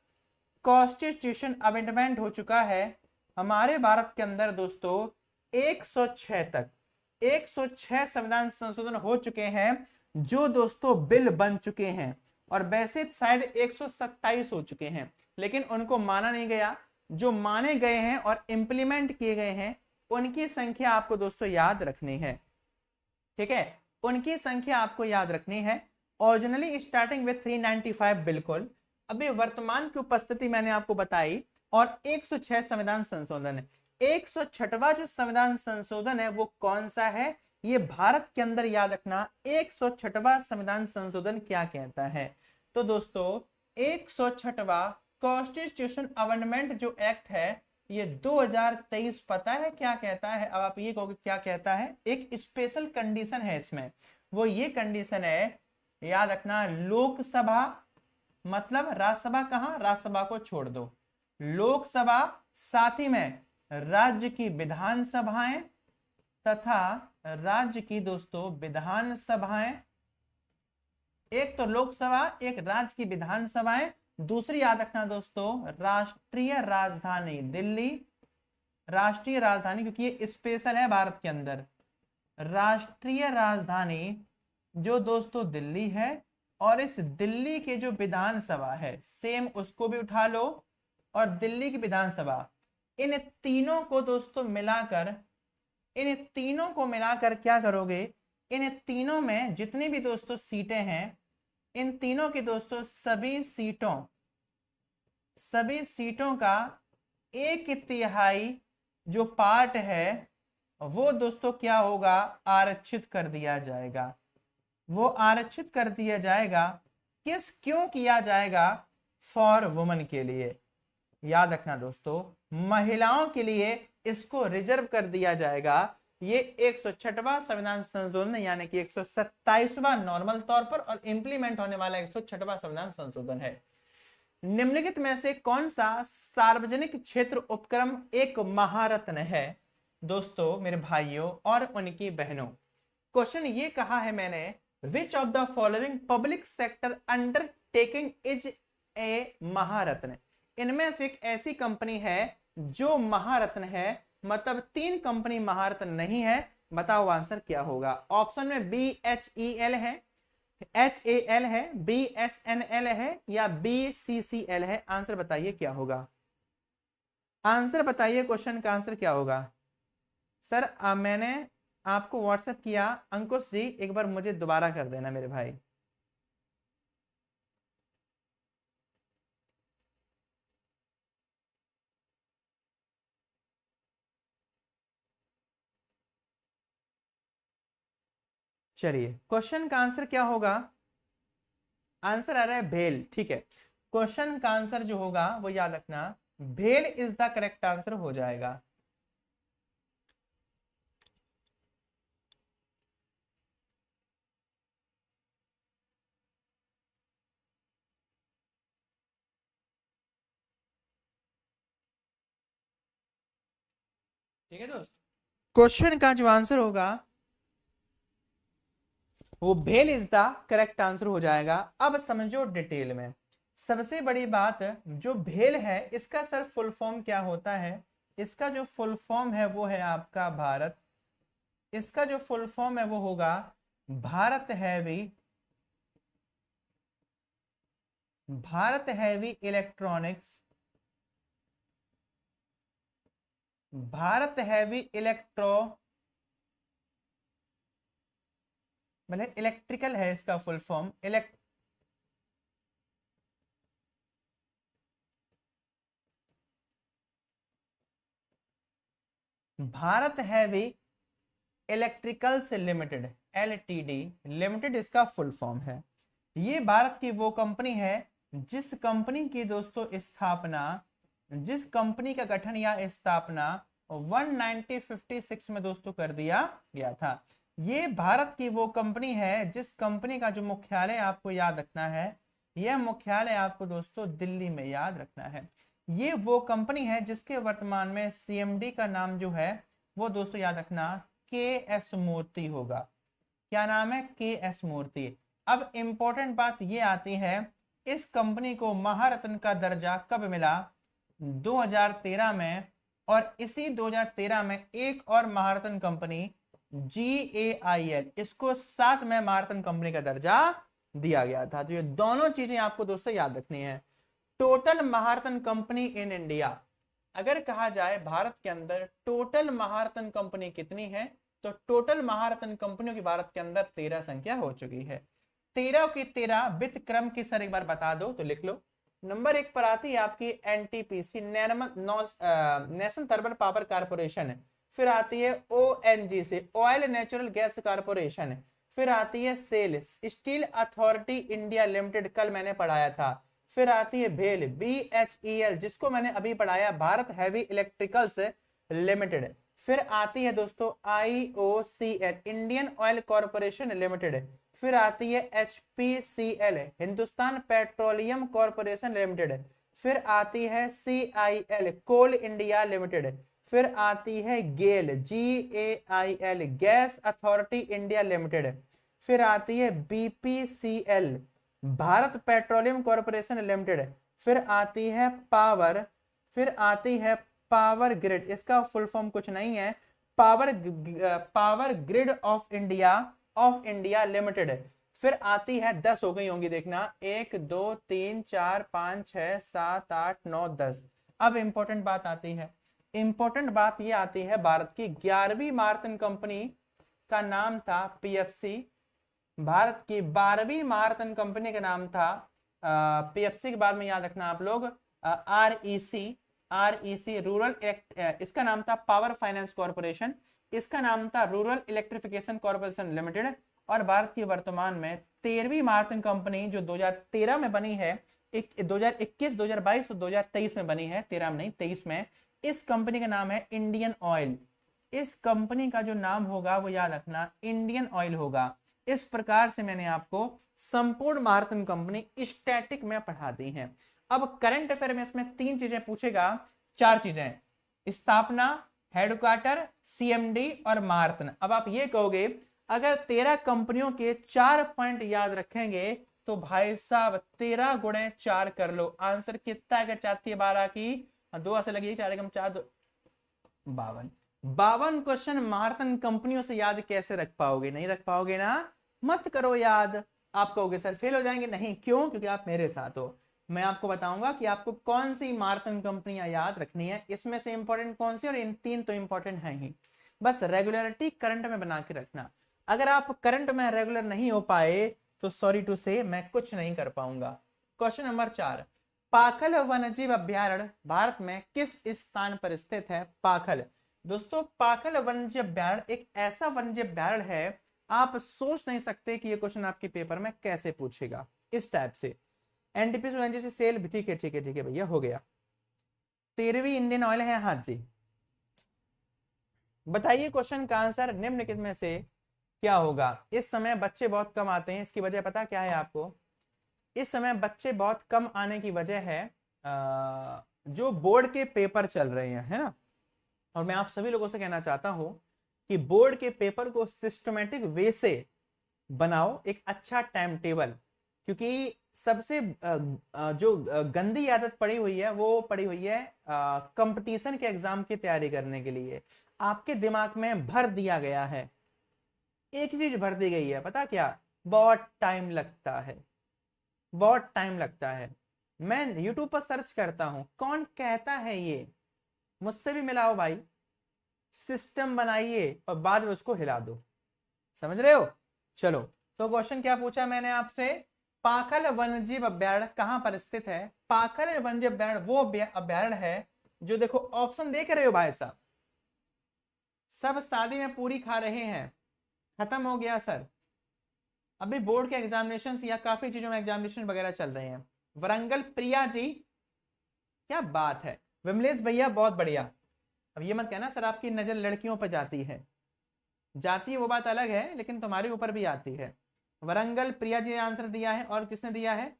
कॉन्स्टिट्यूशन अमेंडमेंट हो चुका है? हमारे भारत के अंदर दोस्तों 106 संविधान संशोधन हो चुके हैं, जो दोस्तों बिल बन चुके हैं। और वैसे शायद 127 हो चुके हैं, लेकिन उनको माना नहीं गया। जो माने गए हैं और इंप्लीमेंट किए गए हैं उनकी संख्या आपको दोस्तों याद रखनी है, ठीक है? उनकी संख्या आपको याद रखनी है। ओरिजिनली स्टार्टिंग विथ 395 बिल्कुल, अभी वर्तमान की उपस्थिति मैंने आपको बताई, और 106 संविधान संशोधन। 106वां जो संविधान संशोधन है वो कौन सा है? ये भारत के अंदर याद रखना 106वां संविधान संशोधन क्या कहता है। तो दोस्तों 106वां कॉन्स्टिट्यूशन अमेंडमेंट जो एक्ट है, ये 2023 पता है क्या कहता है? अब आप ये कहोगे क्या कहता है? एक स्पेशल कंडीशन है इसमें, वो ये कंडीशन है, याद रखना, लोकसभा मतलब राज्यसभा, कहां? राज्यसभा को छोड़ दो, लोकसभा, साथ ही में राज्य की विधानसभाएं तथा राज्य की दोस्तों विधानसभाएं, एक तो लोकसभा, एक राज्य की विधानसभाएं, दूसरी याद रखना दोस्तों राष्ट्रीय राजधानी दिल्ली, राष्ट्रीय राजधानी, क्योंकि ये स्पेशल है भारत के अंदर, राष्ट्रीय राजधानी जो दोस्तों दिल्ली है, और इस दिल्ली के जो विधानसभा है सेम उसको भी उठा लो, और दिल्ली की विधानसभा, इन तीनों को दोस्तों मिलाकर, इन तीनों को मिलाकर क्या करोगे, इन तीनों में जितनी भी दोस्तों सीटें हैं, इन तीनों की दोस्तों सभी सीटों का 1/3 जो पार्ट है वो दोस्तों क्या होगा, आरक्षित कर दिया जाएगा। वो आरक्षित कर दिया जाएगा क्यों किया जाएगा, फॉर वुमेन के लिए। याद रखना दोस्तों, महिलाओं के लिए इसको रिजर्व कर दिया जाएगा। ये 106वां संविधान संशोधन यानी कि 127वां नॉर्मल तौर पर और इंप्लीमेंट होने वाला 106वां संविधान संशोधन है। निम्नलिखित में से कौन सा सार्वजनिक क्षेत्र उपक्रम एक महारत्न है दोस्तों, मेरे भाइयों और उनकी बहनों। क्वेश्चन ये कहा है मैंने, which of the following public sector undertaking is a Maharatna. इनमें से एक ऐसी कंपनी है जो महारत्न है, मतलब 3 कंपनी महारत्न नहीं है। बताओ आंसर क्या होगा। ऑप्शन में BHEL है, HAL है, BSNL है या BCCL है। आंसर बताइए क्या होगा, आंसर बताइए, क्वेश्चन का आंसर क्या होगा। सर मैंने आपको व्हाट्सएप किया, अंकुश जी एक बार मुझे दोबारा कर देना मेरे भाई। चलिए क्वेश्चन का आंसर क्या होगा, आंसर आ रहा है भेल। ठीक है, क्वेश्चन का आंसर जो होगा वो याद रखना, भेल इज द करेक्ट आंसर हो जाएगा। ठीक है दोस्त, क्वेश्चन का जो आंसर होगा वो भेल इज द करेक्ट आंसर हो जाएगा। अब समझो डिटेल में। सबसे बड़ी बात, जो भेल है इसका सर फुल फॉर्म क्या होता है। इसका जो फुल फॉर्म है वो है आपका भारत, इसका जो फुल फॉर्म है वो होगा Bharat heavy electronics, Bharat heavy मतलब इलेक्ट्रिकल है इसका full form, Bharat heavy electricals limited, LTD limited इसका फुल फॉर्म है। ये भारत की वो कंपनी है जिस कंपनी की दोस्तों स्थापना, जिस कंपनी का गठन या स्थापना 1956 में दोस्तों कर दिया गया था। ये भारत की वो कंपनी है जिस कंपनी का जो मुख्यालय आपको याद रखना है, यह मुख्यालय आपको दोस्तों दिल्ली में याद रखना है। ये वो कंपनी है जिसके वर्तमान में CMD का नाम जो है वो दोस्तों याद रखना KS मूर्ति होगा। क्या नाम है, KS मूर्ति। अब इंपॉर्टेंट बात ये आती है, इस कंपनी को महारत्न का दर्जा कब मिला, 2013 में। और इसी 2013 में एक और महारत्न कंपनी GAIL, इसको साथ में महारत्न कंपनी का दर्जा दिया गया था। तो ये दोनों चीजें आपको दोस्तों याद रखनी है। Total Maharatna company in India, अगर कहा जाए भारत के अंदर टोटल महारत्न कंपनी कितनी है, तो टोटल महारत्न कंपनियों की भारत के अंदर 13 संख्या हो चुकी है। 13 की 13 वित्त क्रम की सर एक बार बता दो तो लिख लो। नंबर 1 पर आती है आपकी NTPC, national thermal power corporation. फिर आती है ONGC, oil natural gas corporation. फिर आती है SAIL, steel authority India limited, कल मैंने पढ़ाया था। फिर आती है भेल, BHEL, जिसको मैंने अभी पढ़ाया, भारत हैवी इलेक्ट्रिकल्स लिमिटेड। फिर आती है दोस्तों IOCL, Indian oil corporation limited. फिर आती है HPCL, Hindustan petroleum corporation limited. फिर आती है CIL, कोल इंडिया लिमिटेड। फिर आती है गेल, GAIL, gas authority India limited. फिर आती है BPCL, Bharat petroleum corporation limited. फिर आती है पावर, फिर आती है पावर ग्रिड, इसका फुल फॉर्म कुछ नहीं है, power grid of India limited. फिर आती है 10 हो गई होंगी, देखना 1 2 3 4 5 6 7 8 9 10। अब इंपॉर्टेंट बात आती है, इंपॉर्टेंट बात ये आती है, भारत की 11वीं मार्तन कंपनी का नाम था पीएफसी। भारत की 12वीं मार्तन कंपनी का नाम था पीएफसी के बाद में याद रखना आप लोग आरईसी, आरईसी रूरल इसका नाम था पावर फाइनेंस कॉर्पोरेशन, इसका नाम था रूरल इलेक्ट्रिफिकेशन कॉर्पोरेशन लिमिटेड। और भारत की वर्तमान में 13वीं मार्तन कंपनी जो 2013 में बनी है, 2021 2022 और 2023 में बनी है, 13 में नहीं 23 में। इस कंपनी का नाम है इंडियन ऑयल। इस कंपनी का जो नाम होगा वो याद रखना इंडियन ऑयल होगा। इस प्रकार से मैंने आपको संपूर्ण मार्तन कंपनी स्टैटिक में पढ़ा दी है। अब करंट अफेयर में इसमें 3 चीजें पूछेगा, 4 चीजें, स्थापना, हेडक्वार्टर, सीएमडी और मार्तन। अब आप ये कहोगे अगर 13 कंपनियों के 4 पॉइंट याद रखेंगे तो भाई साहब 13 गुणे 4 कर लो, आंसर कितना है? 4 12 की 2 से लगी 4 4 52। 52 क्वेश्चन मार्तन कंपनियों से याद कैसे रख पाओगे? नहीं रख पाओगे ना, मत करो याद। आप कहोगे सर फेल हो जाएंगे, नहीं, क्यों? क्योंकि आप मेरे साथ हो। मैं आपको बताऊंगा कि आपको कौन सी मार्तन कंपनियां याद रखनी है, इसमें से इंपॉर्टेंट कौन सी, और इन 3 तो इंपॉर्टेंट है ही। बस रेगुलरिटी करंट में बना के रखना। अगर आप करंट में रेगुलर नहीं हो पाए तो सॉरी टू से मैं कुछ नहीं कर पाऊंगा। क्वेश्चन नंबर 4, पाखल वन्यजीव अभ्यारण्य भारत में किस स्थान पर स्थित है? पाखल, दोस्तों पाखल वन्यजीव अभ्यारण्य एक ऐसा वन्यजीव अभ्यारण्य है, आप सोच नहीं सकते कि ये क्वेश्चन आपके पेपर में कैसे पूछेगा इस टाइप से। एनटीपीसी ओएनजीसी सेल भी, ठीक है ठीक है ठीक है भैया, हो गया। 13वीं इंडियन ऑयल है, हाँ जी। बताइए क्वेश्चन का आंसर निम्नलिखित में से क्या होगा? इस समय बच्चे बहुत कम आते हैं, इसकी वजह पता क्या है आपको? इस समय बच्चे बहुत कम आने की वजह है जो बोर्ड के पेपर चल रहे हैं, है ना। और मैं आप सभी लोगों से कहना चाहता हूं कि बोर्ड के पेपर को सिस्टमेटिक वे से बनाओ, एक अच्छा टाइम टेबल, क्योंकि सबसे जो गंदी आदत पड़ी हुई है वो पड़ी हुई है कंपटीशन के एग्जाम की तैयारी करने के लिए। आपके दिमाग में भर दिया गया है, एक चीज भर दी गई है, पता क्या? बहुत टाइम लगता है, बहुत टाइम लगता है। मैं यूट्यूब पर सर्च करता हूं, कौन कहता है ये? मुझसे भी मिलाओ भाई, सिस्टम बनाइए और बाद में उसको हिला दो, समझ रहे हो? चलो, तो क्वेश्चन क्या पूछा मैंने आपसे? पाखल वन्यजीव अभ्यारण्य कहां पर स्थित है? पाखल वन्यजीव अभ्यारण्य वो अभ्यारण्य है जो, देखो ऑप्शन देख रहे हो भाई साहब, सब शादी में पूरी खा रहे हैं, खत्म हो गया सर। अभी बोर्ड के एग्जामिनेशन या काफी चीजों में एग्जामिनेशन वगैरह चल रहे हैं। वरंगल प्रिया जी, क्या बात है। विमलेश भैया बहुत बढ़िया। अब ये मत कहना सर आपकी नजर लड़कियों पर जाती है, जाती है वो बात अलग है, लेकिन तुम्हारे ऊपर भी आती है। वरंगल प्रिया जी ने आंसर दिया है, और किसने दिया है?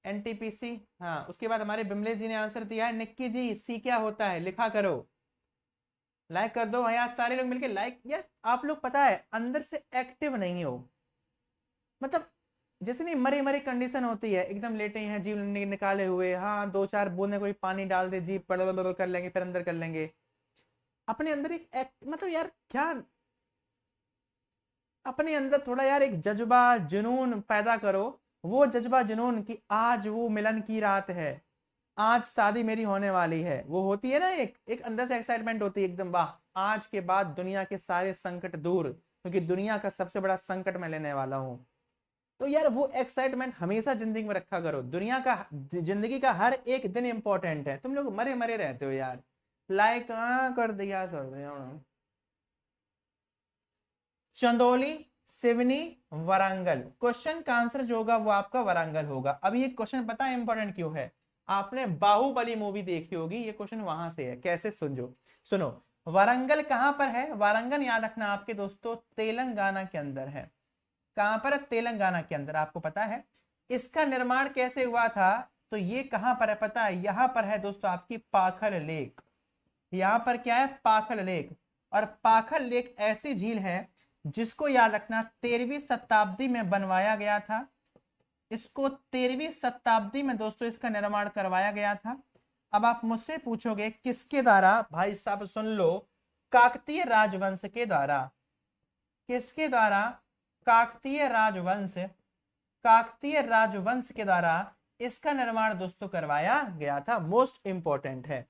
एनटीपीसी, हाँ। उसके बाद हमारे बिमलेश जी ने आंसर दिया है। निक्की जी, सी क्या होता है लिखा करो, लाइक कर दो यार, सारे लोग मिलके लाइक। यार आप लोग पता है अंदर से एक्टिव नहीं हो, मतलब जैसे नहीं मरे मरे कंडीशन होती है, एकदम लेटे हैं जीव निकाले हुए, हाँ 2-4 बूंदे कोई पानी डाल दे जीव पड़ कर लेंगे, फिर अंदर कर लेंगे। अपने अंदर एक मतलब यार क्या, अपने अंदर थोड़ा यार एक जज्बा जुनून पैदा करो। वो जज्बा जुनून कि आज वो मिलन की रात है, आज शादी मेरी होने वाली है, वो होती है ना, एक अंदर से एक्साइटमेंट होती है एकदम, वाह आज के बाद दुनिया के सारे संकट दूर, क्योंकि दुनिया का सबसे बड़ा संकट मैं लेने वाला हूं। तो यार वो एक्साइटमेंट हमेशा जिंदगी में रखा करो। जिंदगी का हर एक दिन इंपॉर्टेंट है। तुम लोग मरे मरे रहते हो यार। लाइक कर दिया सर। चंदौली, सिवनी, वरांगल, क्वेश्चन का आंसर जो होगा वो आपका वरांगल होगा। अब ये क्वेश्चन पता है इंपॉर्टेंट क्यों है? आपने बाहुबली मूवी देखी होगी, ये क्वेश्चन वहां से है। कैसे? सुनो, वारंगल कहां पर है? वारंगल याद रखना आपके दोस्तों तेलंगाना के अंदर है। कहां पर है? तेलंगाना के अंदर। आपको पता है इसका निर्माण कैसे हुआ था? तो ये कहां पर है पता है? यहां पर है दोस्तों आपकी पाखल लेक। यहां पर क्या है? पाखल लेक। और पाखल लेक ऐसी झील है जिसको याद रखना 13वीं शताब्दी में बनवाया गया था। इसको 13वीं शताब्दी में दोस्तों इसका निर्माण करवाया गया था। अब आप मुझसे पूछोगे किसके द्वारा? भाई साहब सुन लो, काकतीय राजवंश के द्वारा। किसके द्वारा? काकतीय राजवंश काकतीय राजवंश के द्वारा इसका निर्माण दोस्तों करवाया गया था। मोस्ट इंपॉर्टेंट है।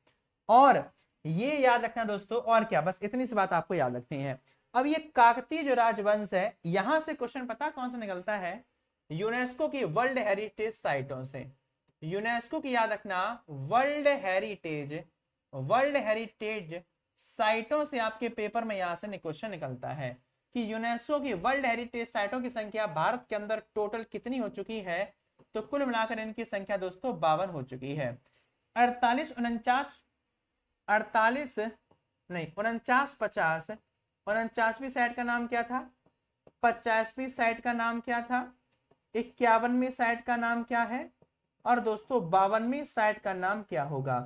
और ये याद रखना दोस्तों, और क्या, बस इतनी सी बात आपको याद रखनी है। अब ये काकतीय जो राजवंश है, यहां से क्वेश्चन पता कौन सा निकलता है? यूनेस्को की वर्ल्ड हेरिटेज साइटों से। यूनेस्को की याद रखना, वर्ल्ड हेरिटेज साइटों से आपके पेपर में यहां से क्वेश्चन निकलता है कि यूनेस्को की वर्ल्ड हेरिटेज साइटों की संख्या भारत के अंदर टोटल कितनी हो चुकी है? तो कुल मिलाकर इनकी संख्या दोस्तों 52 हो चुकी है। 48 49 50 49वीं साइट का नाम क्या था? 50वीं साइट का नाम क्या था? 51वीं साइट का नाम क्या है? और दोस्तों 52वीं साइट का नाम क्या होगा?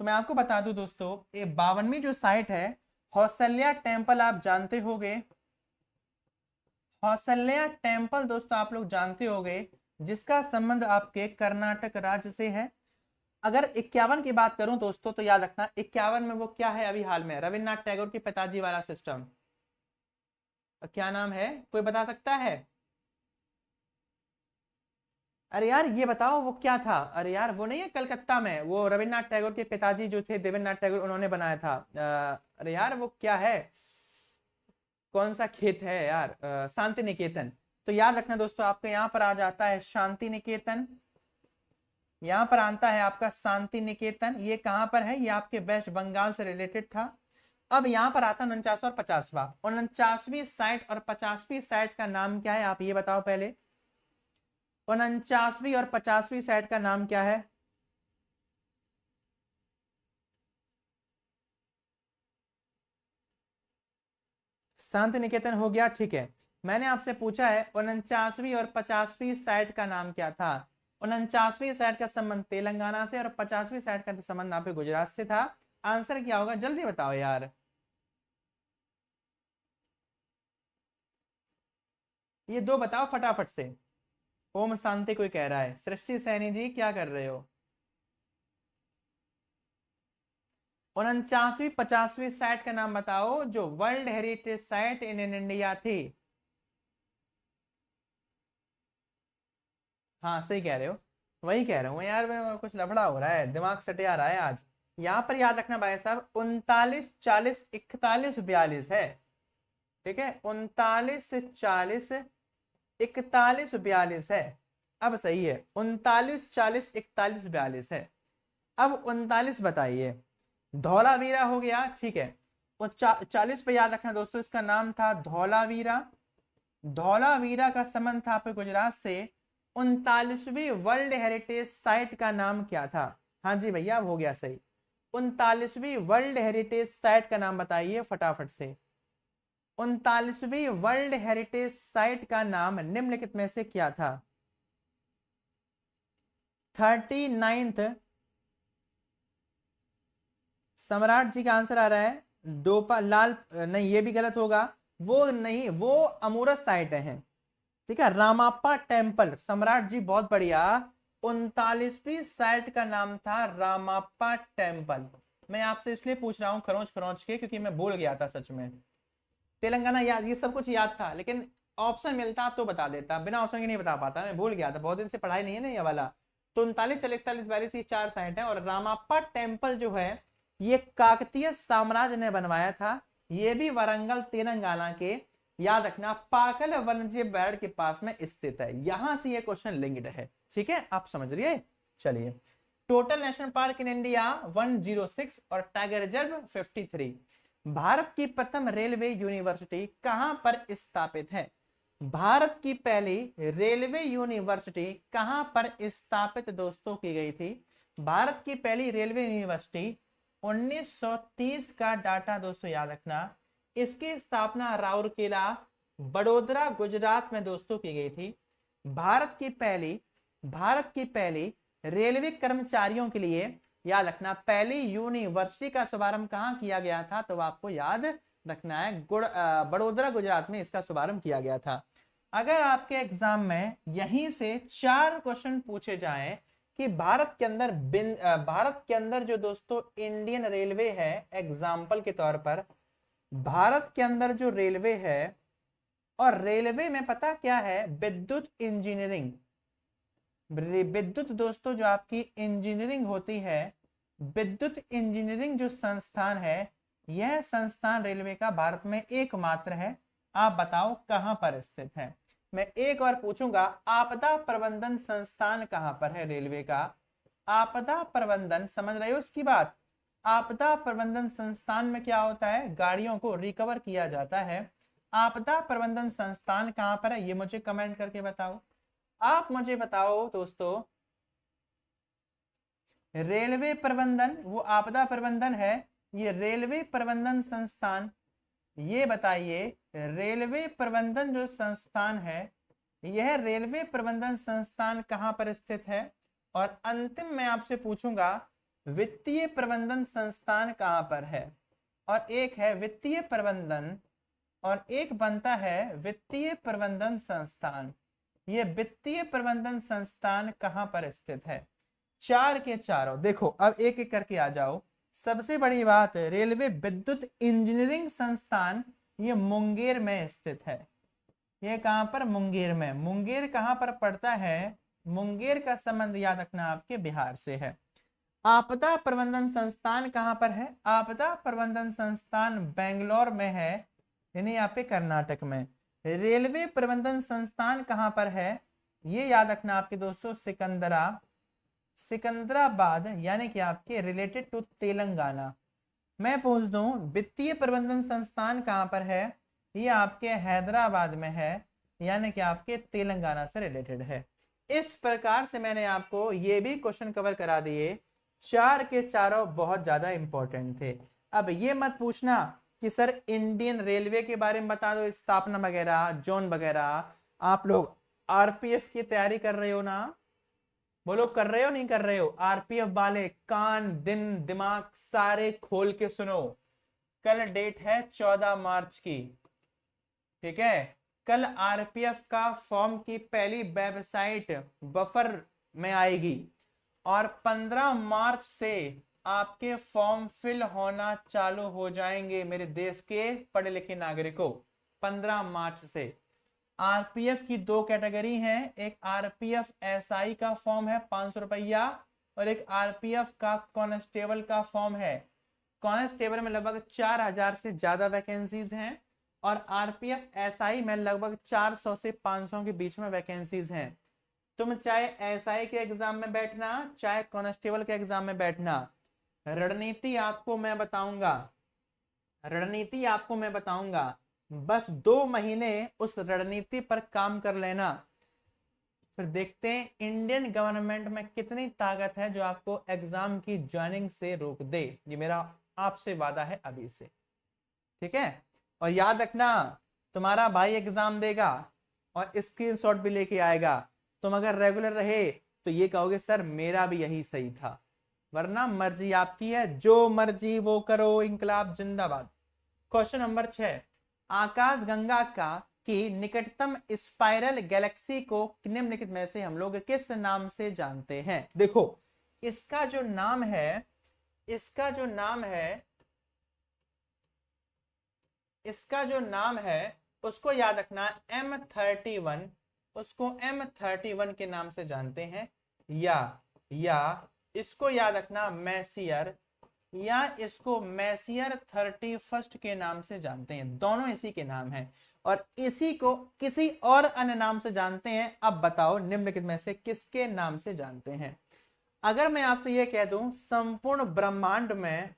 तो मैं आपको बता दूं दोस्तों, ये 52वीं जो साइट है, हौसल्या टेम्पल आप जानते होंगे। हौसल्या टेम्पल दोस्तों आप लोग जानते होंगे, जिसका संबंध आपके कर्नाटक राज्य से है। अगर 51 की बात करूं दोस्तों, तो याद रखना 51 में वो क्या है अभी हाल में? रविन्द्रनाथ टैगोर के पिताजी वाला सिस्टम। क्या नाम है, कोई बता सकता है? अरे यार ये बताओ वो क्या था? अरे यार वो नहीं है कलकत्ता में, वो रविन्द्रनाथ टैगोर के पिताजी जो थे देवेंद्रनाथ टैगोर, उन्होंने बनाया था। अरे यार वो क्या है, कौन सा खेत है यार? शांति निकेतन। तो याद रखना दोस्तों, आपका यहाँ पर आ जाता है शांति निकेतन, यहाँ पर आता है आपका शांति निकेतन। ये कहां पर है? ये आपके वेस्ट बंगाल से रिलेटेड था। अब यहाँ पर आता है 49 और 50वां। 49वीं साइट और 50वीं साइट का नाम क्या है, आप ये बताओ पहले। 49वीं और 50वीं साइट का नाम क्या है? शांति निकेतन हो गया, ठीक है। मैंने आपसे पूछा है 49वीं और 50वीं साइट का नाम क्या था? 49वीं साइट का संबंध तेलंगाना से और 50वीं साइट का संबंध आपके गुजरात से था। आंसर क्या होगा जल्दी बताओ यार। ये दो बताओ फटाफट से। ओम शांति कोई कह रहा है। सृष्टि सैनी जी क्या कर रहे हो? 49वीं 50वीं साइट का नाम बताओ जो world heritage site in India थी। हाँ सही कह रहे हो, वही कह रहा हूँ यार, मैं कुछ लफड़ा हो रहा है, दिमाग सटे आ रहा है आज। यहाँ पर याद रखना भाई साहब, 39 40 41 42 है। ठीक है, 39 40 41 42 है। अब सही है, 39 40 41 42 है। अब 39 बताइए। धौलावीरा हो गया, ठीक है। 40 पे याद रखना दोस्तों, इसका नाम था धौलावीरा। धौलावीरा का संबंध था आपके गुजरात से। 39वीं वर्ल्ड हेरिटेज साइट का नाम क्या था? हाँ जी भैया हो गया सही। 39वीं वर्ल्ड हेरिटेज साइट का नाम बताइए फटाफट से। 39वीं वर्ल्ड हेरिटेज साइट का नाम निम्नलिखित में से क्या था? 39th सम्राट जी का आंसर आ रहा है। लाल नहीं, ये भी गलत होगा। वो नहीं, वो अमूरत साइट है। ठीक है, रामाप्पा टेम्पल। सम्राट जी बहुत बढ़िया। 39वीं साइट का नाम था रामाप्पा टेम्पल। मैं आपसे इसलिए पूछ रहा हूं खरोंच खरोंच के, क्योंकि मैं भूल गया था सच में। तेलंगाना याद, ये सब कुछ याद था, लेकिन ऑप्शन मिलता तो बता देता, बिना ऑप्शन के नहीं बता पाता, मैं भूल गया था, बहुत दिन से पढ़ाई नहीं है ना ये वाला। तो 39 41 42 ये 4 साइट है। और रामाप्पा टेम्पल जो है, ये काकतीय साम्राज्य ने बनवाया था। ये भी वारंगल तेलंगाना के, याद रखना, पाकल वन्यजीव अभयारण्य के पास में स्थित है। यहां से ये क्वेश्चन लिंक्ड है। ठीक है, आप समझ रही। चलिए, total national park in India 106 और टाइगर रिजर्व 53। भारत की प्रथम रेलवे यूनिवर्सिटी कहां पर स्थापित है? भारत की पहली रेलवे यूनिवर्सिटी कहां पर स्थापित दोस्तों की गई थी? भारत की पहली रेलवे यूनिवर्सिटी 1930 का डाटा दोस्तों याद रखना। इसकी स्थापना राउरकेला, बड़ोदरा, गुजरात में दोस्तों की गई थी। भारत की पहली रेलवे कर्मचारियों के लिए, याद रखना, पहली यूनिवर्सिटी का शुभारंभ कहां किया गया था? तो आपको याद रखना है बड़ोदरा, गुजरात में इसका शुभारंभ किया गया था। अगर आपके एग्जाम में यहीं से 4 क्वेश्चन पूछे जाएं कि भारत के अंदर जो दोस्तों इंडियन रेलवे है, एग्जाम्पल के तौर पर भारत के अंदर जो रेलवे है, और रेलवे में पता क्या है? विद्युत इंजीनियरिंग। विद्युत दोस्तों जो आपकी इंजीनियरिंग होती है, विद्युत इंजीनियरिंग जो संस्थान है, यह संस्थान रेलवे का भारत में एकमात्र है। आप बताओ कहां पर स्थित है। मैं एक और पूछूंगा, आपदा प्रबंधन संस्थान कहां पर है रेलवे का? आपदा प्रबंधन, समझ रहे हो इसकी बात? आपदा प्रबंधन संस्थान में क्या होता है? गाड़ियों को रिकवर किया जाता है। आपदा प्रबंधन संस्थान कहां पर है, ये मुझे कमेंट करके बताओ। आप मुझे बताओ दोस्तों, रेलवे प्रबंधन, वो आपदा प्रबंधन है, ये रेलवे प्रबंधन संस्थान, ये बताइए रेलवे प्रबंधन जो संस्थान है, यह रेलवे प्रबंधन संस्थान कहां पर स्थित है? और अंतिम मैं आपसे पूछूंगा, वित्तीय प्रबंधन संस्थान कहां पर है? और एक है वित्तीय प्रबंधन और एक बनता है वित्तीय प्रबंधन संस्थान। ये वित्तीय प्रबंधन संस्थान कहां पर स्थित है? चार के चारों देखो, अब एक एक करके आ जाओ। सबसे बड़ी बात, रेलवे विद्युत इंजीनियरिंग संस्थान ये मुंगेर में स्थित है। ये कहां पर? मुंगेर में। मुंगेर कहां पर पड़ता है? मुंगेर का संबंध याद रखना आपके बिहार से है। आपदा प्रबंधन संस्थान कहां पर है? आपदा प्रबंधन संस्थान बेंगलोर में है, यानी यहाँ पे कर्नाटक में। रेलवे प्रबंधन संस्थान कहां पर है? ये याद रखना आपके दोस्तों, सिकंदराबाद, यानी कि आपके रिलेटेड टू तेलंगाना। मैं पूछ दूं, वित्तीय प्रबंधन संस्थान कहां पर है? ये आपके हैदराबाद में है, यानी कि आपके तेलंगाना से रिलेटेड है। इस प्रकार से मैंने आपको ये भी क्वेश्चन कवर करा दिए, चार के चारों बहुत ज्यादा इंपॉर्टेंट थे। अब ये मत पूछना कि सर इंडियन रेलवे के बारे में बता दो, स्थापना वगैरह, जोन वगैरह। आप लोग आरपीएफ की तैयारी कर रहे हो ना? बोलो कर रहे हो नहीं कर रहे हो? आरपीएफ वाले कान दिन दिमाग सारे खोल के सुनो। कल डेट है 14 मार्च की, ठीक है? कल आरपीएफ का फॉर्म की पहली वेबसाइट बफर में आएगी और 15 मार्च से आपके फॉर्म फिल होना चालू हो जाएंगे मेरे देश के पढ़े लिखे नागरिकों। 15 मार्च से। आरपीएफ की दो कैटेगरी हैं, एक आरपीएफ एसआई का फॉर्म है 500 रुपया और एक आरपीएफ का कांस्टेबल का फॉर्म है। कांस्टेबल में लगभग 4000 से ज्यादा वैकेंसीज हैं और आरपीएफ एसआई में लगभग 400 से 500 के बीच में वैकेंसीज हैं। तुम चाहे एसआई के एग्जाम में बैठना, चाहे कांस्टेबल के एग्जाम में बैठना, रणनीति आपको मैं बताऊंगा, रणनीति आपको मैं बताऊंगा। बस 2 महीने उस रणनीति पर काम कर लेना, फिर देखते हैं इंडियन गवर्नमेंट में कितनी ताकत है जो आपको एग्जाम की ज्वाइनिंग से रोक दे। ये मेरा आपसे वादा है अभी से, ठीक है? और याद रखना, तुम्हारा भाई एग्जाम देगा और स्क्रीनशॉट भी लेके आएगा। तुम अगर रेगुलर रहे तो ये कहोगे सर मेरा भी यही सही था, वरना मर्जी आपकी है, जो मर्जी वो करो, इंकलाब जिंदाबाद। क्वेश्चन नंबर 6, आकाश गंगा की निकटतम स्पाइरल गैलेक्सी को निम्नलिखित में से हम लोग किस नाम से जानते हैं? देखो इसका जो नाम है, इसका जो नाम है उसको याद रखना, M31, उसको M31 के नाम से जानते हैं, या इसको याद रखना मैसियर, या इसको मैसियर 31 के नाम से जानते हैं। दोनों इसी के नाम हैं और इसी को किसी और अन्य नाम से जानते हैं। अब बताओ निम्नलिखित में से किसके नाम से जानते हैं? अगर मैं आपसे यह कह दूं संपूर्ण ब्रह्मांड में,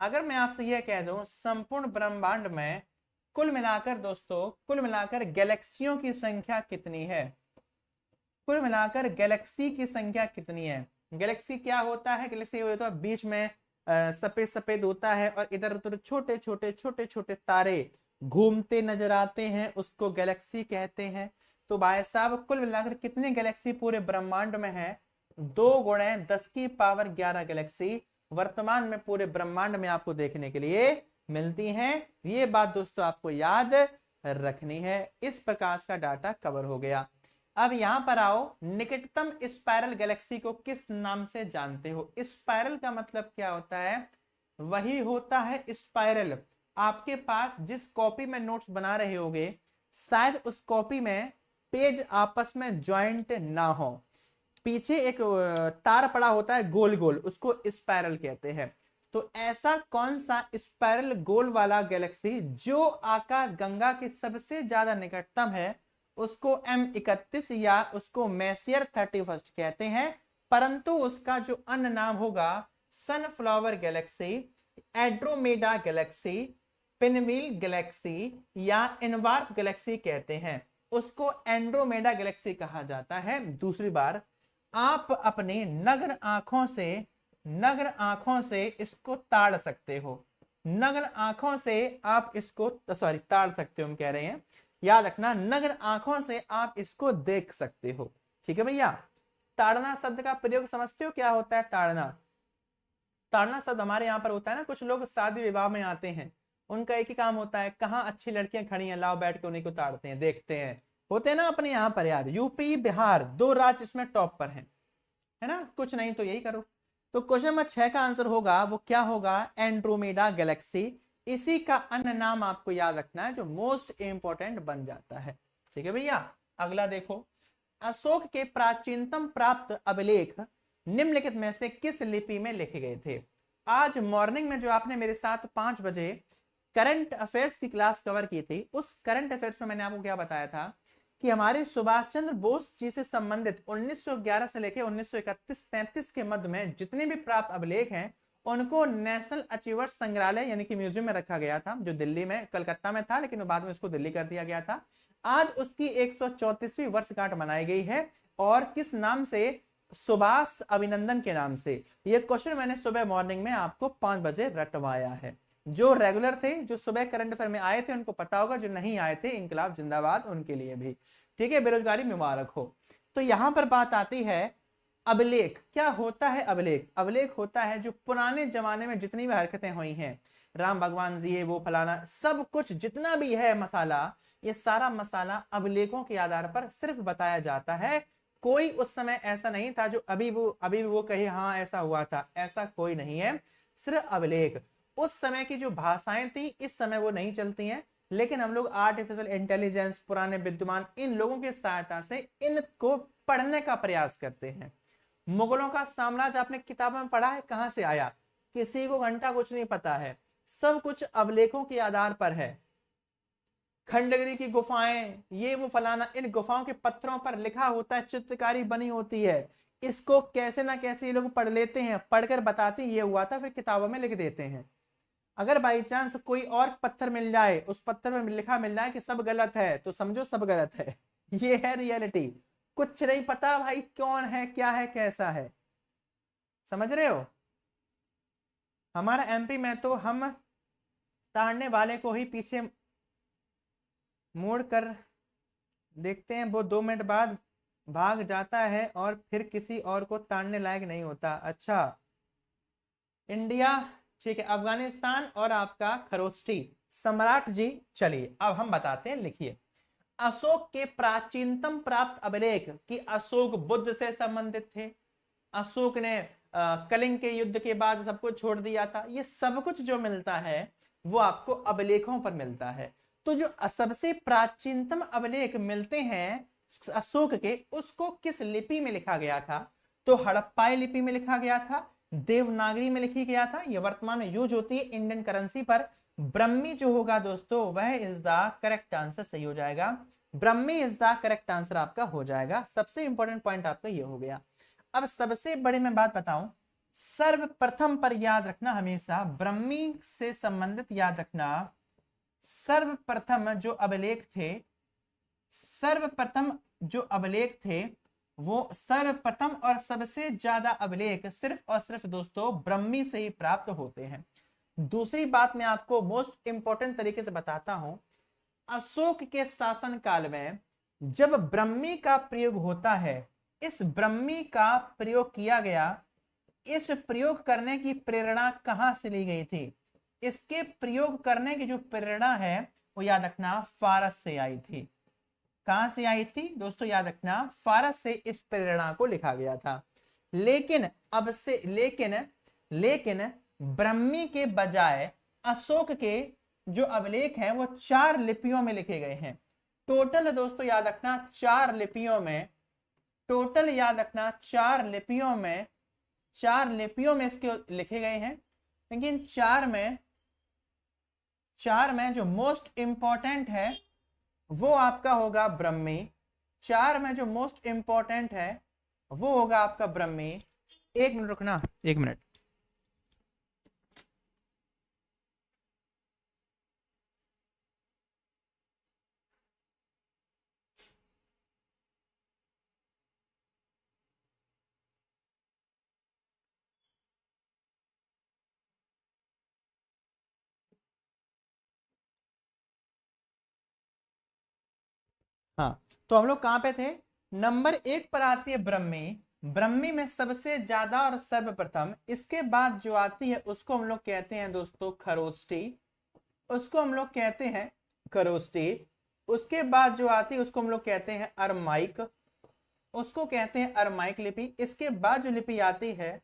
अगर मैं आपसे यह कह दूं संपूर्ण ब्रह्मांड में कुल मिलाकर दोस्तों, कुल मिलाकर गैलेक्सियों की संख्या कितनी है? कुल मिलाकर गैलेक्सी की संख्या कितनी है? गैलेक्सी क्या होता है? गैलेक्सी होता है बीच में सफेद सफेद होता है और इधर उधर छोटे छोटे तारे घूमते नजर आते हैं, उसको गैलेक्सी कहते हैं। तो भाई साहब कुल मिलाकर कितनी गैलेक्सी पूरे ब्रह्मांड में है? 2 × 10⁻11 गैलेक्सी वर्तमान में पूरे ब्रह्मांड में आपको देखने के लिए मिलती हैं। ये बात दोस्तों आपको याद रखनी है। इस प्रकार का डाटा कवर हो गया। अब यहां पर आओ, निकटतम स्पाइरल गैलेक्सी को किस नाम से जानते हो? स्पाइरल का मतलब क्या होता है? वही होता है स्पाइरल। आपके पास जिस कॉपी में नोट्स बना रहे होगे, शायद उस कॉपी में पेज आपस में ज्वाइंट ना हो। पीछे एक तार पड़ा होता है गोल गोल, उसको स्पाइरल कहते हैं। तो ऐसा कौन सा स्पाइरल गोल वाला गैलेक्सी जो आकाश गंगा के सबसे ज्यादा निकटतम है, उसको M31 या उसको मैसियर 31 कहते हैं, परंतु उसका जो अन्य नाम होगा sunflower galaxy, Andromeda galaxy, pinwheel galaxy या इनवार्फ गैलेक्सी कहते हैं। उसको एंड्रोमेडा गैलेक्सी कहा जाता है। दूसरी बार आप अपने नग्न आंखों से इसको ताड़ सकते हो, नग्न आंखों से आप इसको ताड़ सकते हो हम कह रहे हैं, याद रखना नग्न आंखों से आप इसको देख सकते हो। ठीक है भैया। ताड़ना शब्द का प्रयोग समझते हो क्या होता है? ताड़ना, ताड़ना शब्द हमारे यहाँ पर होता है ना, कुछ लोग शादी विवाह में आते हैं, उनका एक ही काम होता है, कहाँ अच्छी लड़कियां खड़ी हैं लाओ बैठ के उन्हीं को ताड़ते हैं, देखते हैं, होते हैं ना अपने यहाँ पर यार। यूपी बिहार 2 राज्य इसमें टॉप पर हैं, है ना। कुछ नहीं तो यही करो। तो क्वेश्चन नंबर 6 का आंसर होगा, वो क्या होगा? Andromeda Galaxy. इसी का अन्य नाम आपको याद रखना है जो मोस्ट इंपोर्टेंट बन जाता है। ठीक है भैया। अगला देखो, अशोक के प्राचीनतम प्राप्त अभिलेख निम्नलिखित में से किस लिपि में लिखे गए थे? आज मॉर्निंग में जो आपने मेरे साथ 5 बजे करंट अफेयर्स की क्लास कवर की थी, उस करंट अफेयर्स में मैंने आपको क्या बताया था कि हमारे सुभाष चंद्र बोस जी से संबंधित 1911 से लेकर 1931-33 के मध्य में जितने भी प्राप्त अभिलेख हैं उनको नेशनल अचीवर्स संग्रहालय यानी कि म्यूजियम में रखा गया था, जो दिल्ली में, कलकत्ता में था, लेकिन बाद में उसको दिल्ली कर दिया गया था। आज उसकी 134वीं वर्षगांठ मनाई गई है, और किस नाम से? सुभाष अभिनंदन के नाम से। यह क्वेश्चन मैंने सुबह मॉर्निंग में आपको 5 बजे रटवाया है। जो रेगुलर थे, जो सुबह करंट अफेयर में आए थे उनको पता होगा, जो नहीं आए थे इंकलाब जिंदाबाद उनके लिए भी। ठीक है, बेरोजगारी मुबारक हो। तो यहां पर बात आती है अभिलेख। क्या होता है अभिलेख? अभिलेख होता है जो पुराने जमाने में जितनी भी हरकतें हुई हैं, राम भगवान जी वो फलाना सब कुछ जितना भी है मसाला, ये सारा मसाला अभिलेखों के आधार पर सिर्फ बताया जाता है। कोई उस समय ऐसा नहीं था जो अभी भी वो कहे हाँ ऐसा हुआ था, ऐसा कोई नहीं है, सिर्फ अभिलेख। उस समय की जो भाषाएं थी इस समय वो नहीं चलती हैं, लेकिन हम लोग आर्टिफिशियल इंटेलिजेंस, पुराने विद्वान, इन लोगों की सहायता से इनको पढ़ने का प्रयास करते हैं। मुगलों का साम्राज्य आपने किताबों में पढ़ा है, कहां से आया? किसी को घंटा कुछ नहीं पता है, सब कुछ अभिलेखों के आधार पर है। खंडगिरी की गुफाएं, ये वो फलाना, इन गुफाओं के पत्थरों पर लिखा होता है, चित्रकारी बनी होती है, इसको कैसे ना कैसे ये लोग पढ़ लेते हैं, पढ़कर बताते ये हुआ था, फिर किताबों में लिख देते हैं। अगर बाई चांस कोई और पत्थर मिल जाए, उस पत्थर में लिखा मिल जाए कि सब गलत है, तो समझो सब गलत है। ये है रियलिटी। कुछ नहीं पता भाई कौन है, क्या है, कैसा है, समझ रहे हो। हमारा एमपी में तो हम ताड़ने वाले को ही पीछे मोड़ कर देखते हैं, वो 2 मिनट बाद भाग जाता है और फिर किसी और को ताड़ने लायक नहीं होता। अच्छा, इंडिया, ठीक है, अफगानिस्तान और आपका खरोष्टी सम्राट जी। चलिए अब हम बताते हैं, लिखिए। अशोक के प्राचीनतम प्राप्त अभिलेख कि अशोक बुद्ध से संबंधित थे, अशोक ने कलिंग के युद्ध के बाद सब कुछ छोड़ दिया था, ये सब कुछ जो मिलता है वो आपको अभिलेखों पर मिलता है। तो जो सबसे प्राचीनतम अभिलेख मिलते हैं अशोक के, उसको किस लिपि में लिखा गया था? तो हड़प्पाई लिपि में लिखा गया था, देवनागरी में लिखी गया था, यह वर्तमान में यूज होती है इंडियन करेंसी पर। ब्रह्मी जो होगा दोस्तों वह इज द करेक्ट आंसर, सही हो जाएगा। ब्रह्मी इज द करेक्ट आंसर आपका हो जाएगा। सबसे इंपॉर्टेंट पॉइंट आपका ये हो गया। अब सबसे बड़ी मैं बात बताऊं, सर्वप्रथम पर याद रखना, हमेशा ब्रह्मी से संबंधित याद रखना, सर्वप्रथम जो अभिलेख थे, सर्वप्रथम जो अभिलेख थे वो सर्वप्रथम और सबसे ज्यादा अभिलेख सिर्फ और सिर्फ दोस्तों ब्रह्मी से ही प्राप्त होते हैं। दूसरी बात मैं आपको मोस्ट इंपॉर्टेंट तरीके से बताता हूं, अशोक के शासन काल में जब ब्रह्मी का प्रयोग होता है, इस ब्रह्मी का प्रयोग किया गया, इस प्रयोग करने की प्रेरणा कहां से ली गई थी? इसके प्रयोग करने की जो प्रेरणा है वो याद रखना फारस से आई थी। कहां से आई थी दोस्तों? याद रखना फारस से इस प्रेरणा को लिखा गया था। लेकिन अब से लेकिन ब्रह्मी के बजाय अशोक के जो अभिलेख हैं वो 4 लिपियों में लिखे गए हैं। टोटल दोस्तों याद रखना 4 लिपियों में टोटल याद रखना 4 लिपियों में इसके लिखे गए हैं, लेकिन चार में जो मोस्ट इंपॉर्टेंट है वो आपका होगा ब्रह्मी। 4 में जो मोस्ट इंपॉर्टेंट है वो होगा आपका ब्रह्मी। 1 मिनट रुकना, 1 मिनट। हाँ, तो हम लोग कहां पे थे? नंबर 1 पर आती है ब्रह्मी। ब्रह्मी में सबसे ज्यादा और सर्वप्रथम, इसके बाद जो आती है उसको हम लोग कहते हैं दोस्तों खरोष्टी। उसको हम लोग कहते हैं खरोष्टी। उसके बाद जो आती है उसको हम लोग कहते हैं अरमाइक। उसको कहते हैं अरमाइक लिपि। इसके बाद जो लिपि आती है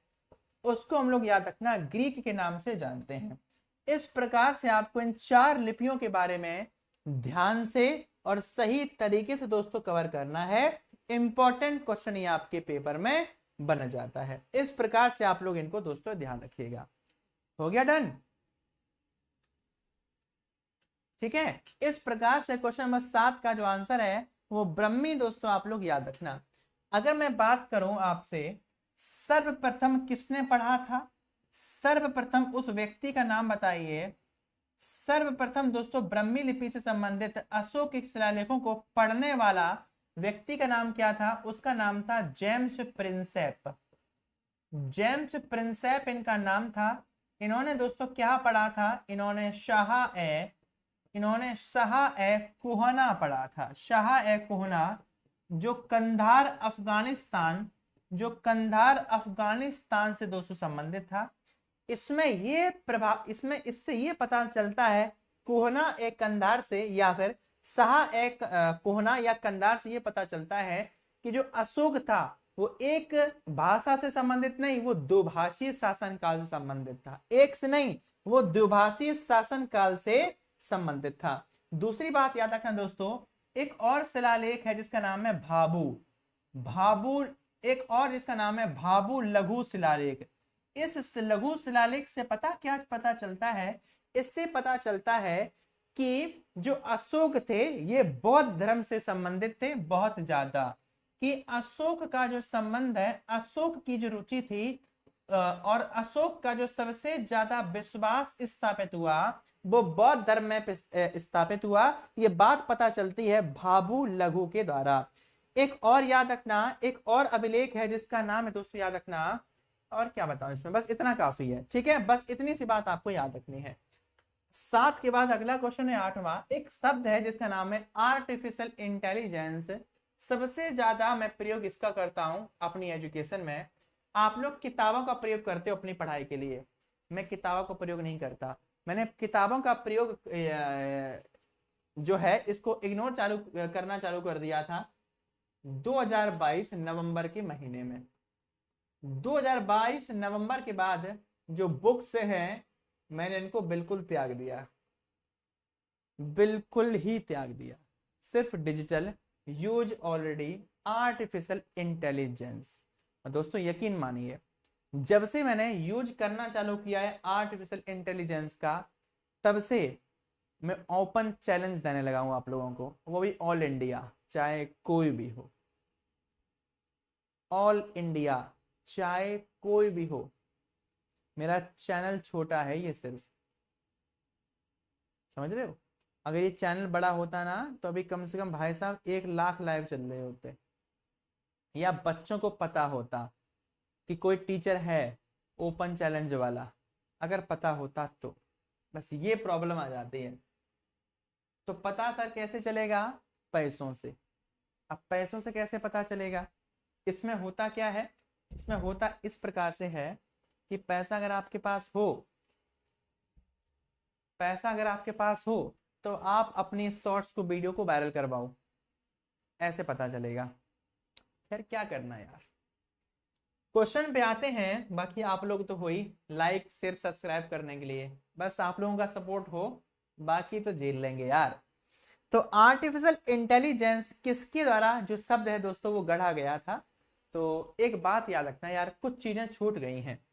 उसको हम लोग याद रखना ग्रीक के नाम से जानते हैं। इस प्रकार से आपको इन 4 लिपियों के बारे में ध्यान से और सही तरीके से दोस्तों कवर करना है। इंपॉर्टेंट क्वेश्चन ये आपके पेपर में बन जाता है। इस प्रकार से आप लोग इनको दोस्तों ध्यान रखिएगा। हो गया डन? ठीक है, इस प्रकार से क्वेश्चन नंबर 7 का जो आंसर है वो ब्रह्मी दोस्तों आप लोग याद रखना। अगर मैं बात करूं आपसे, सर्वप्रथम किसने पढ़ा था? सर्वप्रथम उस व्यक्ति का नाम बताइए। सर्वप्रथम दोस्तों ब्रह्मी लिपि से संबंधित अशोक के शिलालेखों को पढ़ने वाला व्यक्ति का नाम क्या था? उसका नाम था जेम्स प्रिंसेप। जेम्स प्रिंसेप इनका नाम था। इन्होंने दोस्तों क्या पढ़ा था? इन्होंने शाह ए कुहना पढ़ा था। शाह ए कुहना जो कंधार अफगानिस्तान से दोस्तों संबंधित था। इससे ये पता चलता है कोहना एक कंधार से, या फिर शाह एक कोहना या कंधार से ये पता चलता है कि जो अशोक था वो एक भाषा से संबंधित नहीं, वो द्विभाषीय शासन काल से संबंधित था। एक से नहीं, वो द्विभाषीय शासन काल से संबंधित था। दूसरी बात याद रखना दोस्तों, एक और शिलालेख है जिसका नाम है भाबू एक और जिसका नाम है भाबू लघु शिलालेख। इस लघु शिलालेख से क्या पता चलता है? इससे पता चलता है कि जो अशोक थे ये बौद्ध धर्म से संबंधित थे बहुत ज्यादा, कि अशोक का जो संबंध है, अशोक की जो रुचि थी और अशोक का जो सबसे ज्यादा विश्वास स्थापित हुआ वो बौद्ध धर्म में स्थापित हुआ। ये बात पता चलती है भाबू लघु के द्वारा। एक और याद रखना, एक और अभिलेख है जिसका नाम है दोस्तों, याद रखना, और क्या बताऊं इसमें, बस इतना काफी है। ठीक है, बस इतनी सी बात आपको याद रखनी है। 7 के बाद अगला क्वेश्चन है 8वां। एक शब्द है जिसका नाम है आर्टिफिशियल इंटेलिजेंस। सबसे ज्यादा मैं प्रयोग इसका करता हूं अपनी एजुकेशन में। आप लोग किताबों का प्रयोग करते हो अपनी पढ़ाई के लिए, मैं किताबों का प्रयोग नहीं करता। मैंने किताबों का प्रयोग जो है इसको इग्नोर करना चालू कर दिया था 2022 नवंबर के महीने में। 2022 नवंबर के बाद जो बुक्स हैं मैंने इनको बिल्कुल त्याग दिया, बिल्कुल ही त्याग दिया। सिर्फ digital use already artificial intelligence. दोस्तों यकीन मानिए, जब से मैंने यूज करना चालू किया है आर्टिफिशियल इंटेलिजेंस का, तब से मैं ओपन चैलेंज देने लगा हूं आप लोगों को, वो भी ऑल इंडिया, चाहे कोई भी हो। ऑल इंडिया चाहे कोई भी हो, मेरा चैनल छोटा है ये, सिर्फ समझ रहे हो। अगर ये चैनल बड़ा होता ना तो अभी कम से कम भाई साहब 1 लाख लाइव चल रहे होते, या बच्चों को पता होता कि कोई टीचर है ओपन चैलेंज वाला, अगर पता होता तो। बस ये प्रॉब्लम आ जाती है। तो पता सर कैसे चलेगा? पैसों से। अब पैसों से कैसे पता चलेगा? इसमें होता क्या है? इसमें होता इस प्रकार से है कि पैसा अगर आपके पास हो तो आप अपनी शॉर्ट्स को, वीडियो को वायरल करवाओ, ऐसे पता चलेगा। फिर क्या करना है यार। क्वेश्चन पे आते हैं। बाकी आप लोग तो हो ही लाइक शेयर सब्सक्राइब करने के लिए, बस आप लोगों का सपोर्ट हो, बाकी तो झेल लेंगे यार। तो आर्टिफिशियल इंटेलिजेंस किसके द्वारा जो शब्द है दोस्तों वो गढ़ा गया था? तो एक बात याद रखना यार, कुछ चीजें छूट गई हैं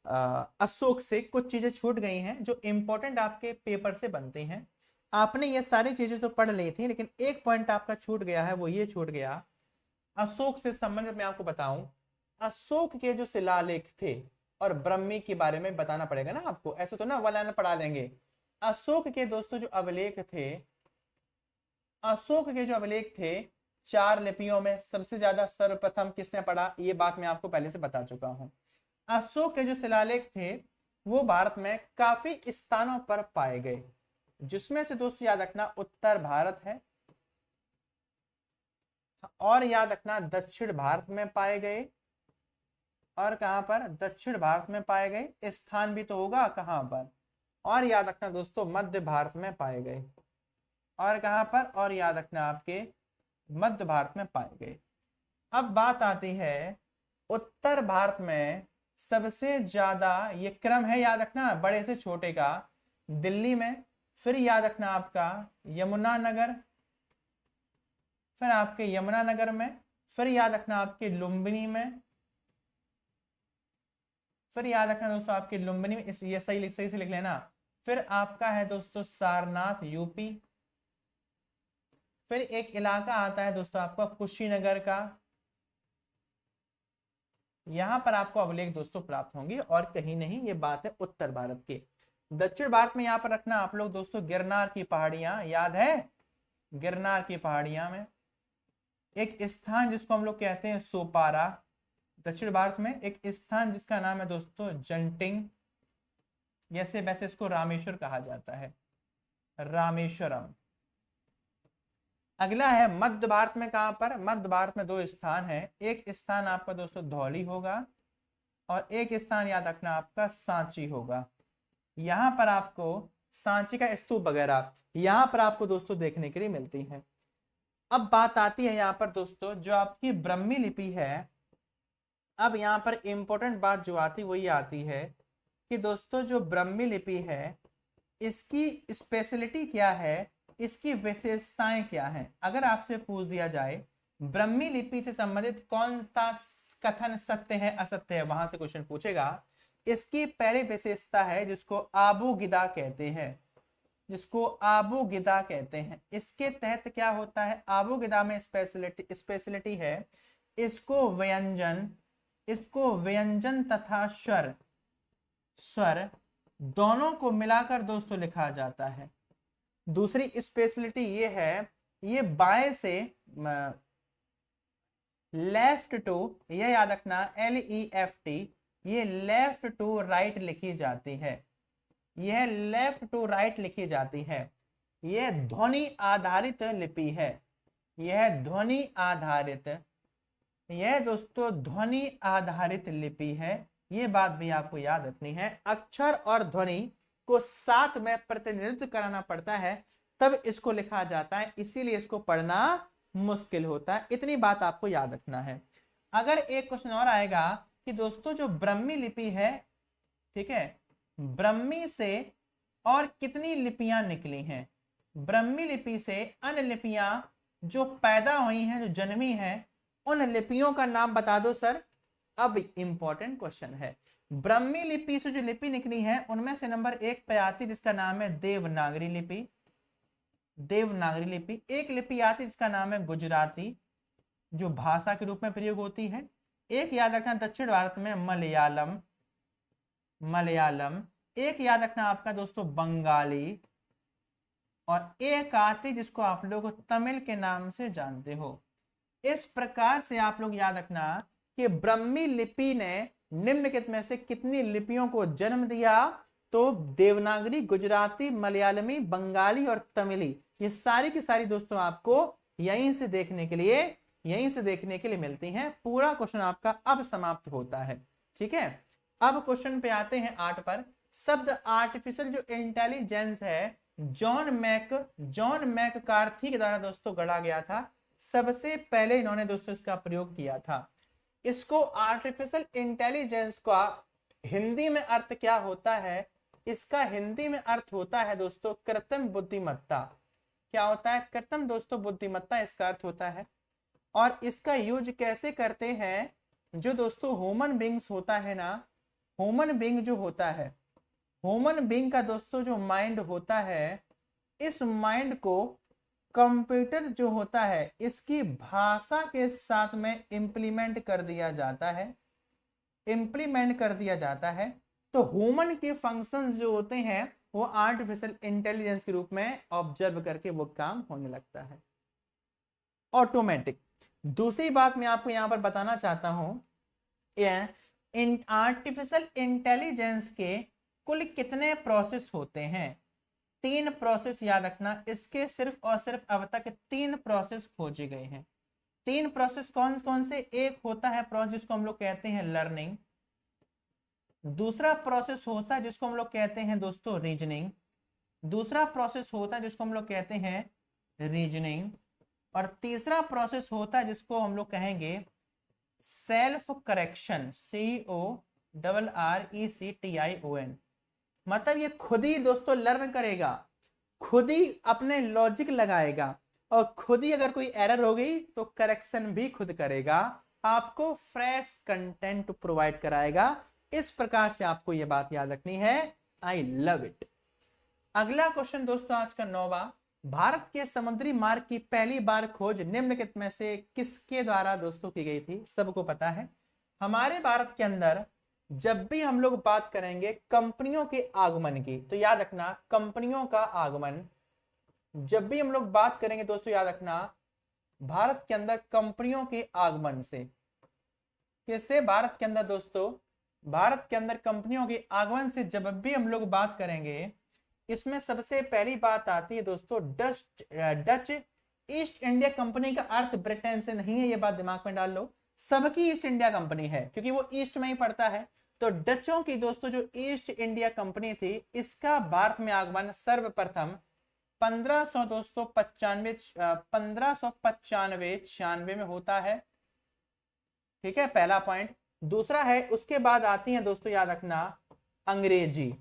अशोक से, कुछ चीजें छूट गई हैं जो इंपॉर्टेंट आपके पेपर से बनती हैं। आपने ये सारी चीजें तो पढ़ ली थी, लेकिन एक पॉइंट आपका छूट गया है, वो ये छूट गया अशोक से संबंधित। मैं आपको बताऊं, अशोक के जो शिलालेख थे, और ब्रह्मी के बारे में बताना पड़ेगा ना आपको, ऐसे तो ना वाला पढ़ा देंगे। अशोक के दोस्तों जो अभिलेख थे, अशोक के जो अभिलेख थे 4 लिपियों में सबसे ज्यादा सर्वप्रथम किसने पढ़ा, ये बात मैं आपको पहले से बता चुका हूं। अशोक के जो शिलालेख थे वो भारत में काफी स्थानों पर पाए गए, जिसमें से दोस्तों याद रखना उत्तर भारत है, और याद रखना दक्षिण भारत में पाए गए, और कहां पर, दक्षिण भारत में पाए गए। स्थान भी तो होगा कहां पर, और याद रखना दोस्तों मध्य भारत में पाए गए, और कहां पर, और याद रखना आपके मध्य भारत में पाए गए। अब बात आती है उत्तर भारत में सबसे ज्यादा, ये क्रम है याद रखना बड़े से छोटे का, दिल्ली में, फिर याद रखना आपका यमुनानगर, फिर आपके यमुनानगर में, फिर याद रखना आपके लुम्बिनी में, फिर याद रखना दोस्तों आपके लुम्बिनी में, ये सही से लिख लेना। फिर आपका है दोस्तों सारनाथ यूपी, फिर एक इलाका आता है दोस्तों आपका कुशीनगर का, यहां पर आपको अभिलेख दोस्तों प्राप्त होंगे और कहीं नहीं। ये बात है उत्तर भारत की। दक्षिण भारत में यहां पर रखना आप लोग दोस्तों गिरनार की पहाड़ियां, याद है गिरनार की पहाड़ियां में एक स्थान जिसको हम लोग कहते हैं सोपारा। दक्षिण भारत में एक स्थान जिसका नाम है दोस्तों जंटिंग, जैसे वैसे इसको रामेश्वर कहा जाता है, रामेश्वरम। अगला है मध्य भारत में, कहां पर, मध्य भारत में 2 स्थान है, एक स्थान आपका दोस्तों धौली होगा, और एक स्थान याद रखना आपका सांची होगा। यहां पर आपको सांची का स्तूप वगैरह यहां पर आपको दोस्तों देखने के लिए मिलती है। अब बात आती है यहां पर दोस्तों जो आपकी ब्रह्मी लिपि है। अब यहां पर इंपॉर्टेंट बात जो आती वही आती है कि दोस्तों जो ब्रह्मी लिपि है इसकी स्पेशलिटी क्या है, इसकी विशेषताएं क्या हैं। अगर आपसे पूछ दिया जाए ब्रह्मी लिपि से संबंधित कौन सा कथन सत्य है असत्य है, वहां से क्वेश्चन पूछेगा। इसकी पहली विशेषता है जिसको आबूगिदा कहते हैं, जिसको आबूगिदा कहते हैं। इसके तहत क्या होता है, आबूगिदा में स्पेशलिटी है, इसको व्यंजन तथा स्वर दोनों को मिलाकर दोस्तों लिखा जाता है। दूसरी स्पेशलिटी ये है, ये बाएं से लेफ्ट टू, ये याद रखना LEFT, ये लेफ्ट टू राइट लिखी जाती है, यह लेफ्ट टू राइट लिखी जाती है। यह ध्वनि आधारित लिपि है, यह ध्वनि आधारित, यह दोस्तों ध्वनि आधारित लिपि है। ये बात भी आपको याद रखनी है। अक्षर और ध्वनि को साथ में प्रतिनिधित्व कराना पड़ता है तब इसको लिखा जाता है, इसीलिए इसको पढ़ना मुश्किल होता है। इतनी बात आपको याद रखना है। अगर एक क्वेश्चन और आएगा कि दोस्तों जो ब्रह्मी लिपि है, ठीक है, ब्रह्मी से और कितनी लिपियां निकली हैं, ब्रह्मी लिपि से अन्य लिपियां जो पैदा हुई हैं, जो जन्मी हैं, उन लिपियों का नाम बता दो सर। अब इंपॉर्टेंट क्वेश्चन है, ब्रह्मी लिपि से जो लिपि निकली है उनमें से नंबर 1 पे आती जिसका नाम है देवनागरी लिपि, देवनागरी लिपि। एक लिपि आती जिसका नाम है गुजराती, जो भाषा के रूप में प्रयोग होती है। एक याद रखना दक्षिण भारत में मलयालम। एक याद रखना आपका दोस्तों बंगाली, और एक आती जिसको आप लोग तमिल के नाम से जानते हो। इस प्रकार से आप लोग याद रखना कि ब्रह्मी लिपि ने निम्नलिखित में से कितनी लिपियों को जन्म दिया, तो देवनागरी, गुजराती, मलयालमी, बंगाली और तमिली, ये सारी की सारी दोस्तों आपको यहीं से देखने के लिए मिलती हैं। पूरा क्वेश्चन आपका अब समाप्त होता है, ठीक है। अब क्वेश्चन पे आते हैं 8 पर। शब्द आर्टिफिशियल जो इंटेलिजेंस है जॉन मैककार्थी के द्वारा दोस्तों गढ़ा गया था। सबसे पहले इन्होंने दोस्तों इसका प्रयोग किया था। इसको आर्टिफिशियल इंटेलिजेंस का हिंदी में अर्थ क्या होता है, इसका हिंदी में अर्थ होता है दोस्तों कृत्रिम बुद्धिमत्ता। क्या होता है, कृत्रिम दोस्तों बुद्धिमत्ता इसका अर्थ होता है। और इसका यूज कैसे करते हैं? जो दोस्तों ह्यूमन बींग्स होता है ना, ह्यूमन बींग जो होता है, ह्यूमन बींग का दोस्तों जो माइंड होता है, इस माइंड को कंप्यूटर जो होता है इसकी भाषा के साथ में इंप्लीमेंट कर दिया जाता है, इंप्लीमेंट कर दिया जाता है। तो ह्यूमन के फंक्शंस जो होते हैं वो आर्टिफिशियल इंटेलिजेंस के रूप में ऑब्जर्व करके वो काम होने लगता है, ऑटोमेटिक। दूसरी बात मैं आपको यहां पर बताना चाहता हूं, आर्टिफिशियल इंटेलिजेंस के कुल कितने प्रोसेस होते हैं? 3 प्रोसेस याद रखना, इसके सिर्फ और सिर्फ अब तक 3 प्रोसेस खोजे गए हैं। 3 प्रोसेस कौन कौन से? एक होता है प्रोसेस जिसको हम लोग कहते हैं लर्निंग, दूसरा प्रोसेस होता है जिसको हम लोग कहते हैं दोस्तों रीजनिंग, दूसरा प्रोसेस होता है जिसको हम लोग कहते हैं रीजनिंग, और तीसरा प्रोसेस होता है जिसको हम लोग कहेंगे सेल्फ करेक्शन, CORRECTION। मतलब ये खुद ही दोस्तों लर्न करेगा, खुद ही अपने लॉजिक लगाएगा, और खुद ही अगर कोई एरर हो गई तो करेक्शन भी खुद करेगा, आपको फ्रेश कंटेंट प्रोवाइड कराएगा। इस प्रकार से आपको ये बात याद रखनी है। I love it. अगला क्वेश्चन दोस्तों आज का 9वां, भारत के समुद्री मार्ग की पहली बार खोज निम्नलिखित में से किसके द्वारा दोस्तों की गई थी? सबको पता है, हमारे भारत के अंदर जब भी हम लोग बात करेंगे कंपनियों के आगमन की, तो याद रखना कंपनियों का आगमन, जब भी हम लोग बात करेंगे दोस्तों याद रखना भारत के अंदर कंपनियों के आगमन से, किससे? भारत के अंदर दोस्तों, भारत के अंदर कंपनियों के आगमन से जब भी हम लोग बात करेंगे, इसमें सबसे पहली बात आती है दोस्तों डच ईस्ट इंडिया कंपनी। का अर्थ ब्रिटेन से नहीं है, ये बात दिमाग में डाल लो, सबकी ईस्ट इंडिया कंपनी है क्योंकि वो ईस्ट में ही पड़ता है। तो डचों की दोस्तों जो ईस्ट इंडिया कंपनी थी, इसका भारत में आगमन सर्वप्रथम 1500 दोस्तों 1595 में होता है। ठीक है, पहला पॉइंट। दूसरा है, उसके बाद आती है दोस्तों याद रखना अंग्रेजी,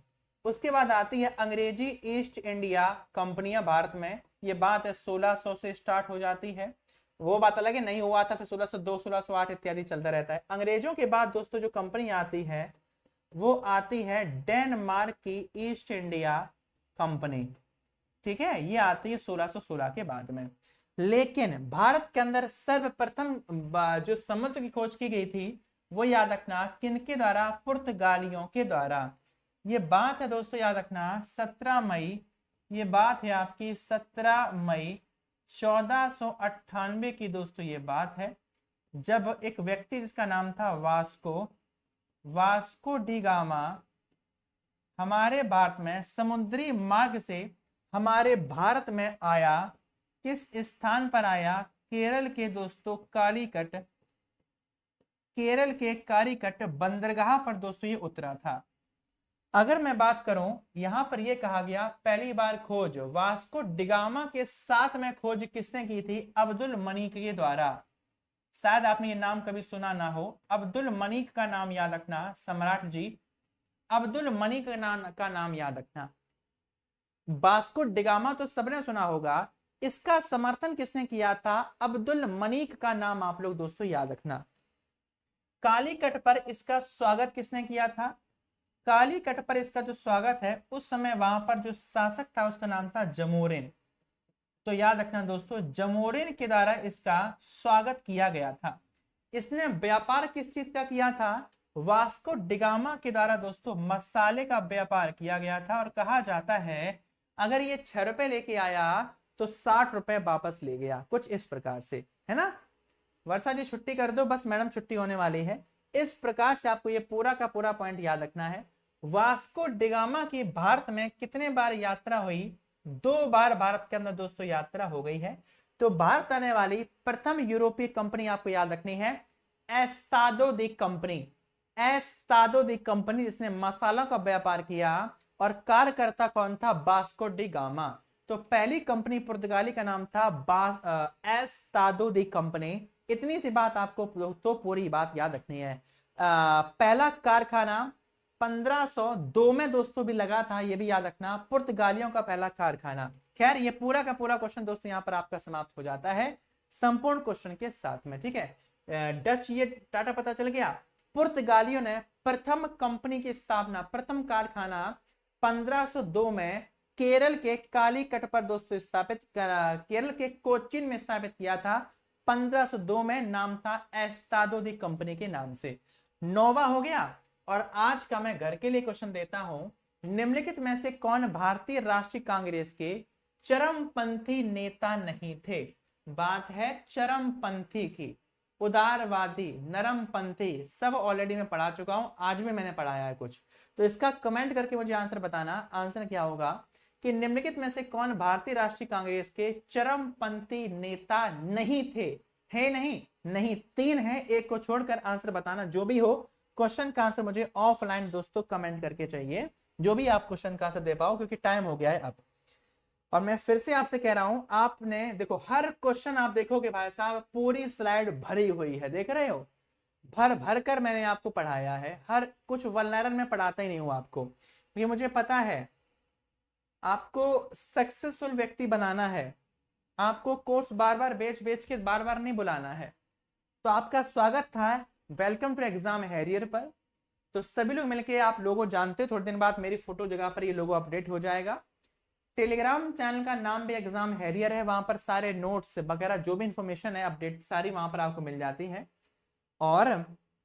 उसके बाद आती है अंग्रेजी ईस्ट इंडिया कंपनियां भारत में। ये बात है 1600 से स्टार्ट हो जाती है, वो बात अलग है, नहीं हुआ था, फिर 1602 1608 इत्यादि चलता रहता है। अंग्रेजों के बाद दोस्तों जो कंपनी आती है वो आती है डेनमार्क की ईस्ट इंडिया कंपनी। ठीक है, ये आती है 1616 के बाद में। लेकिन भारत के अंदर सर्वप्रथम जो समुद्र की खोज की गई थी वो याद रखना किनके द्वारा? पुर्तगालियों के द्वारा। ये बात है दोस्तों याद रखना 17 मई, ये बात है आपकी 17 मई 1498 की दोस्तों ये बात है, जब एक व्यक्ति जिसका नाम था वास्को डी गामा हमारे भारत में समुद्री मार्ग से हमारे भारत में आया। किस स्थान पर आया? केरल के दोस्तों कालीकट, केरल के कालीकट बंदरगाह पर दोस्तों ये उतरा था। अगर मैं बात करूं, यहां पर यह कहा गया पहली बार खोज वास्को डिगामा के साथ में खोज किसने की थी? अब्दुल मनीक के द्वारा। शायद आपने ये नाम कभी सुना ना हो, अब्दुल मनीक का नाम याद रखना सम्राट जी, अब्दुल मनीक का नाम याद रखना। वास्को डिगामा तो सबने सुना होगा, इसका समर्थन किसने किया था? अब्दुल मनीक का नाम आप लोग दोस्तों याद रखना। कालीकट पर इसका स्वागत किसने किया था? कालीकट पर इसका जो स्वागत है उस समय वहां पर जो शासक था उसका नाम था जमोरिन। तो याद रखना दोस्तों जमोरिन के द्वारा इसका स्वागत किया गया था। इसने व्यापार किस चीज का किया था? वास्को डिगामा के द्वारा दोस्तों मसाले का व्यापार किया गया था, और कहा जाता है अगर ये 6 रुपए लेके आया तो 60 रुपए वापस ले गया, कुछ इस प्रकार से, है ना। वर्षा जी छुट्टी कर दो, बस मैडम छुट्टी होने वाली है। इस प्रकार से आपको ये पूरा का पूरा पॉइंट याद रखना है। वास्को डिगामा की भारत में कितने बार यात्रा हुई? 2 बार भारत के अंदर दोस्तों यात्रा हो गई है। तो भारत आने वाली प्रथम यूरोपीय कंपनी आपको याद रखनी है एस्तादो दी कंपनी, एस्तादो दी कंपनी जिसने मसालों का व्यापार किया, और कार्यकर्ता कौन था? Vasco D gamma. तो पहली कंपनी पुर्तगाली का नाम था एस्तादो दी कंपनी। इतनी सी बात आपको तो पूरी बात याद रखनी है। पहला कारखाना 1502 में दोस्तों भी लगा था, ये भी याद रखना, पुर्तगालियों का पहला कारखाना। खैर ये पूरा का पूरा क्वेश्चन दोस्तों यहाँ पर आपका समाप्त हो जाता है। संपूर्ण क्वेश्चन के साथ में, ठीक है। डच ये टाटा पता चल गया। पुर्तगालियों ने प्रथम कंपनी की स्थापना, प्रथम कारखाना 1502 में केरल के कालीकट पर दोस्तों स्थापित केरल के कोचीन में स्थापित किया था 1502 में। नाम था एस्तादो दी कंपनी के नाम से। 9वां हो गया। और आज का मैं घर के लिए क्वेश्चन देता हूं, निम्नलिखित में से कौन भारतीय राष्ट्रीय कांग्रेस के चरमपंथी नेता नहीं थे। बात है चरमपंथी की, उदारवादी, नरमपंथी, सब ऑलरेडी मैं पढ़ा चुका हूं, आज भी मैंने पढ़ाया है कुछ। तो इसका कमेंट करके मुझे आंसर बताना। आंसर क्या होगा कि निम्नलिखित में से कौन भारतीय राष्ट्रीय कांग्रेस के चरमपंथी नेता नहीं थे। है नहीं, नहीं, 3 है, एक को छोड़कर आंसर बताना। जो भी हो क्वेश्चन का आंसर मुझे ऑफलाइन दोस्तों कमेंट करके चाहिए, जो भी आप क्वेश्चन का आंसर दे पाओ, क्योंकि टाइम हो गया है अब। और मैं फिर से आपसे कह रहा हूं, आपने देखो हर क्वेश्चन आप देखोगे भाई साहब पूरी स्लाइड भरी हुई है, देख रहे हो, भर भर कर मैंने आपको पढ़ाया है। हर कुछ वल्नरन में पढ़ाता ही नहीं हूं आपको, क्योंकि मुझे पता है आपको सक्सेसफुल व्यक्ति बनाना है, आपको कोर्स बार बार बेच बेच के बार बार नहीं बुलाना है। तो आपका स्वागत था, वेलकम टू एग्जाम हैरियर पर। तो सभी लोग मिलके, आप लोगों जानते हो थोड़े दिन बाद मेरी फोटो जगह पर ये लोगो अपडेट हो जाएगा। टेलीग्राम चैनल का नाम भी एग्जाम हैरियर है, वहां पर सारे नोट्स वगैरह जो भी इंफॉर्मेशन है अपडेट सारी वहां पर आपको मिल जाती है। और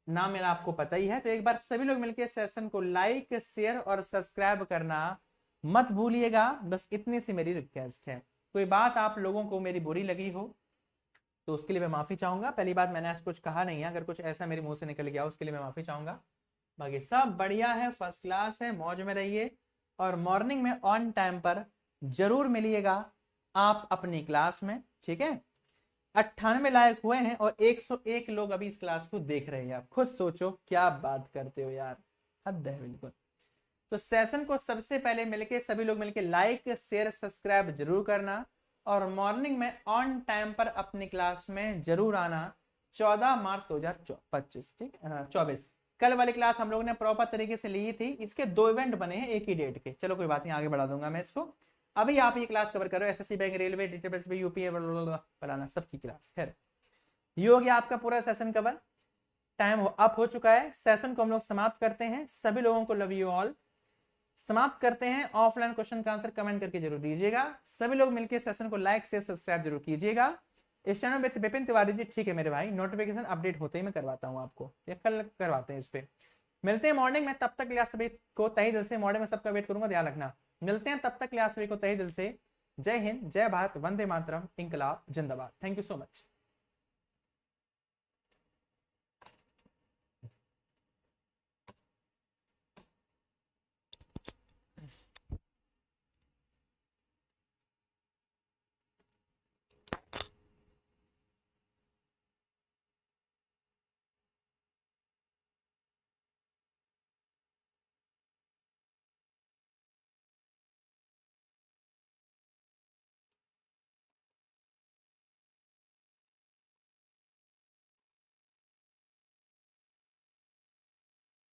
नाम मेरा आपको पता ही है। तो एक बार सभी लोग मिलकर सेशन को लाइक, शेयर और सब्सक्राइब करना मत भूलिएगा। बस इतनी सी मेरी रिक्वेस्ट है। कोई बात आप लोगों को मेरी बुरी लगी हो तो उसके लिए मैं माफी चाहूंगा। पहली बात, मैंने ऐसा कुछ कहा नहीं है, अगर कुछ ऐसा मेरे मुंह से निकल गया उसके लिए मैं माफी चाहूंगा। बाकी सब बढ़िया है, फर्स्ट क्लास है, मौज में रहिए। और मॉर्निंग में ऑन टाइम पर जरूर मिलिएगा आप अपनी क्लास में, ठीक है। 98 लायक हुए हैं और 101 लोग अभी इस क्लास को देख रहे हैं। आप खुद सोचो क्या बात करते हो यार, हद है बिल्कुल। तो सेशन को सबसे पहले मिलके सभी लोग मिलके लाइक, शेयर, सब्सक्राइब जरूर करना। और मॉर्निंग में ऑन टाइम पर अपनी क्लास में जरूर आना। 14 मार्च 2025, ठीक है, 24। कल वाली क्लास हम लोगों ने प्रॉपर तरीके से ली थी, इसके 2 इवेंट बने हैं एक ही डेट के। चलो कोई बात नहीं, आगे बढ़ा दूंगा मैं इसको। अभी आप ये क्लास कवर करो, SSC bank, railway, database, UPA बनाना, सबकी क्लास। खैर ये हो गया आपका पूरा सेशन कवर। टाइम अप हो चुका है, सेशन को हम लोग समाप्त करते हैं। सभी लोगों को लव यू ऑल। समाप्त करते हैं। ऑफलाइन क्वेश्चन का आंसर कमेंट करके जरूर दीजिएगा। सभी लोग मिलकर सेशन को लाइक, शेयर, सब्सक्राइब जरूर कीजिएगा। इस चैनल में विपिन तिवारी जी, ठीक है मेरे भाई, नोटिफिकेशन अपडेट होते ही मैं करवाता हूँ आपको, या कल करवाते हैं इस पे। मिलते हैं मॉर्निंग में, तब तक लिया सभी को तहे दिल से, मॉर्निंग में सबका वेट करूंगा, ध्यान रखना। मिलते हैं तब तक लिया सभी को तहे दिल से। जय हिंद, जय भारत, वंदे मातरम, इंकलाब जिंदाबाद। Thank you so much.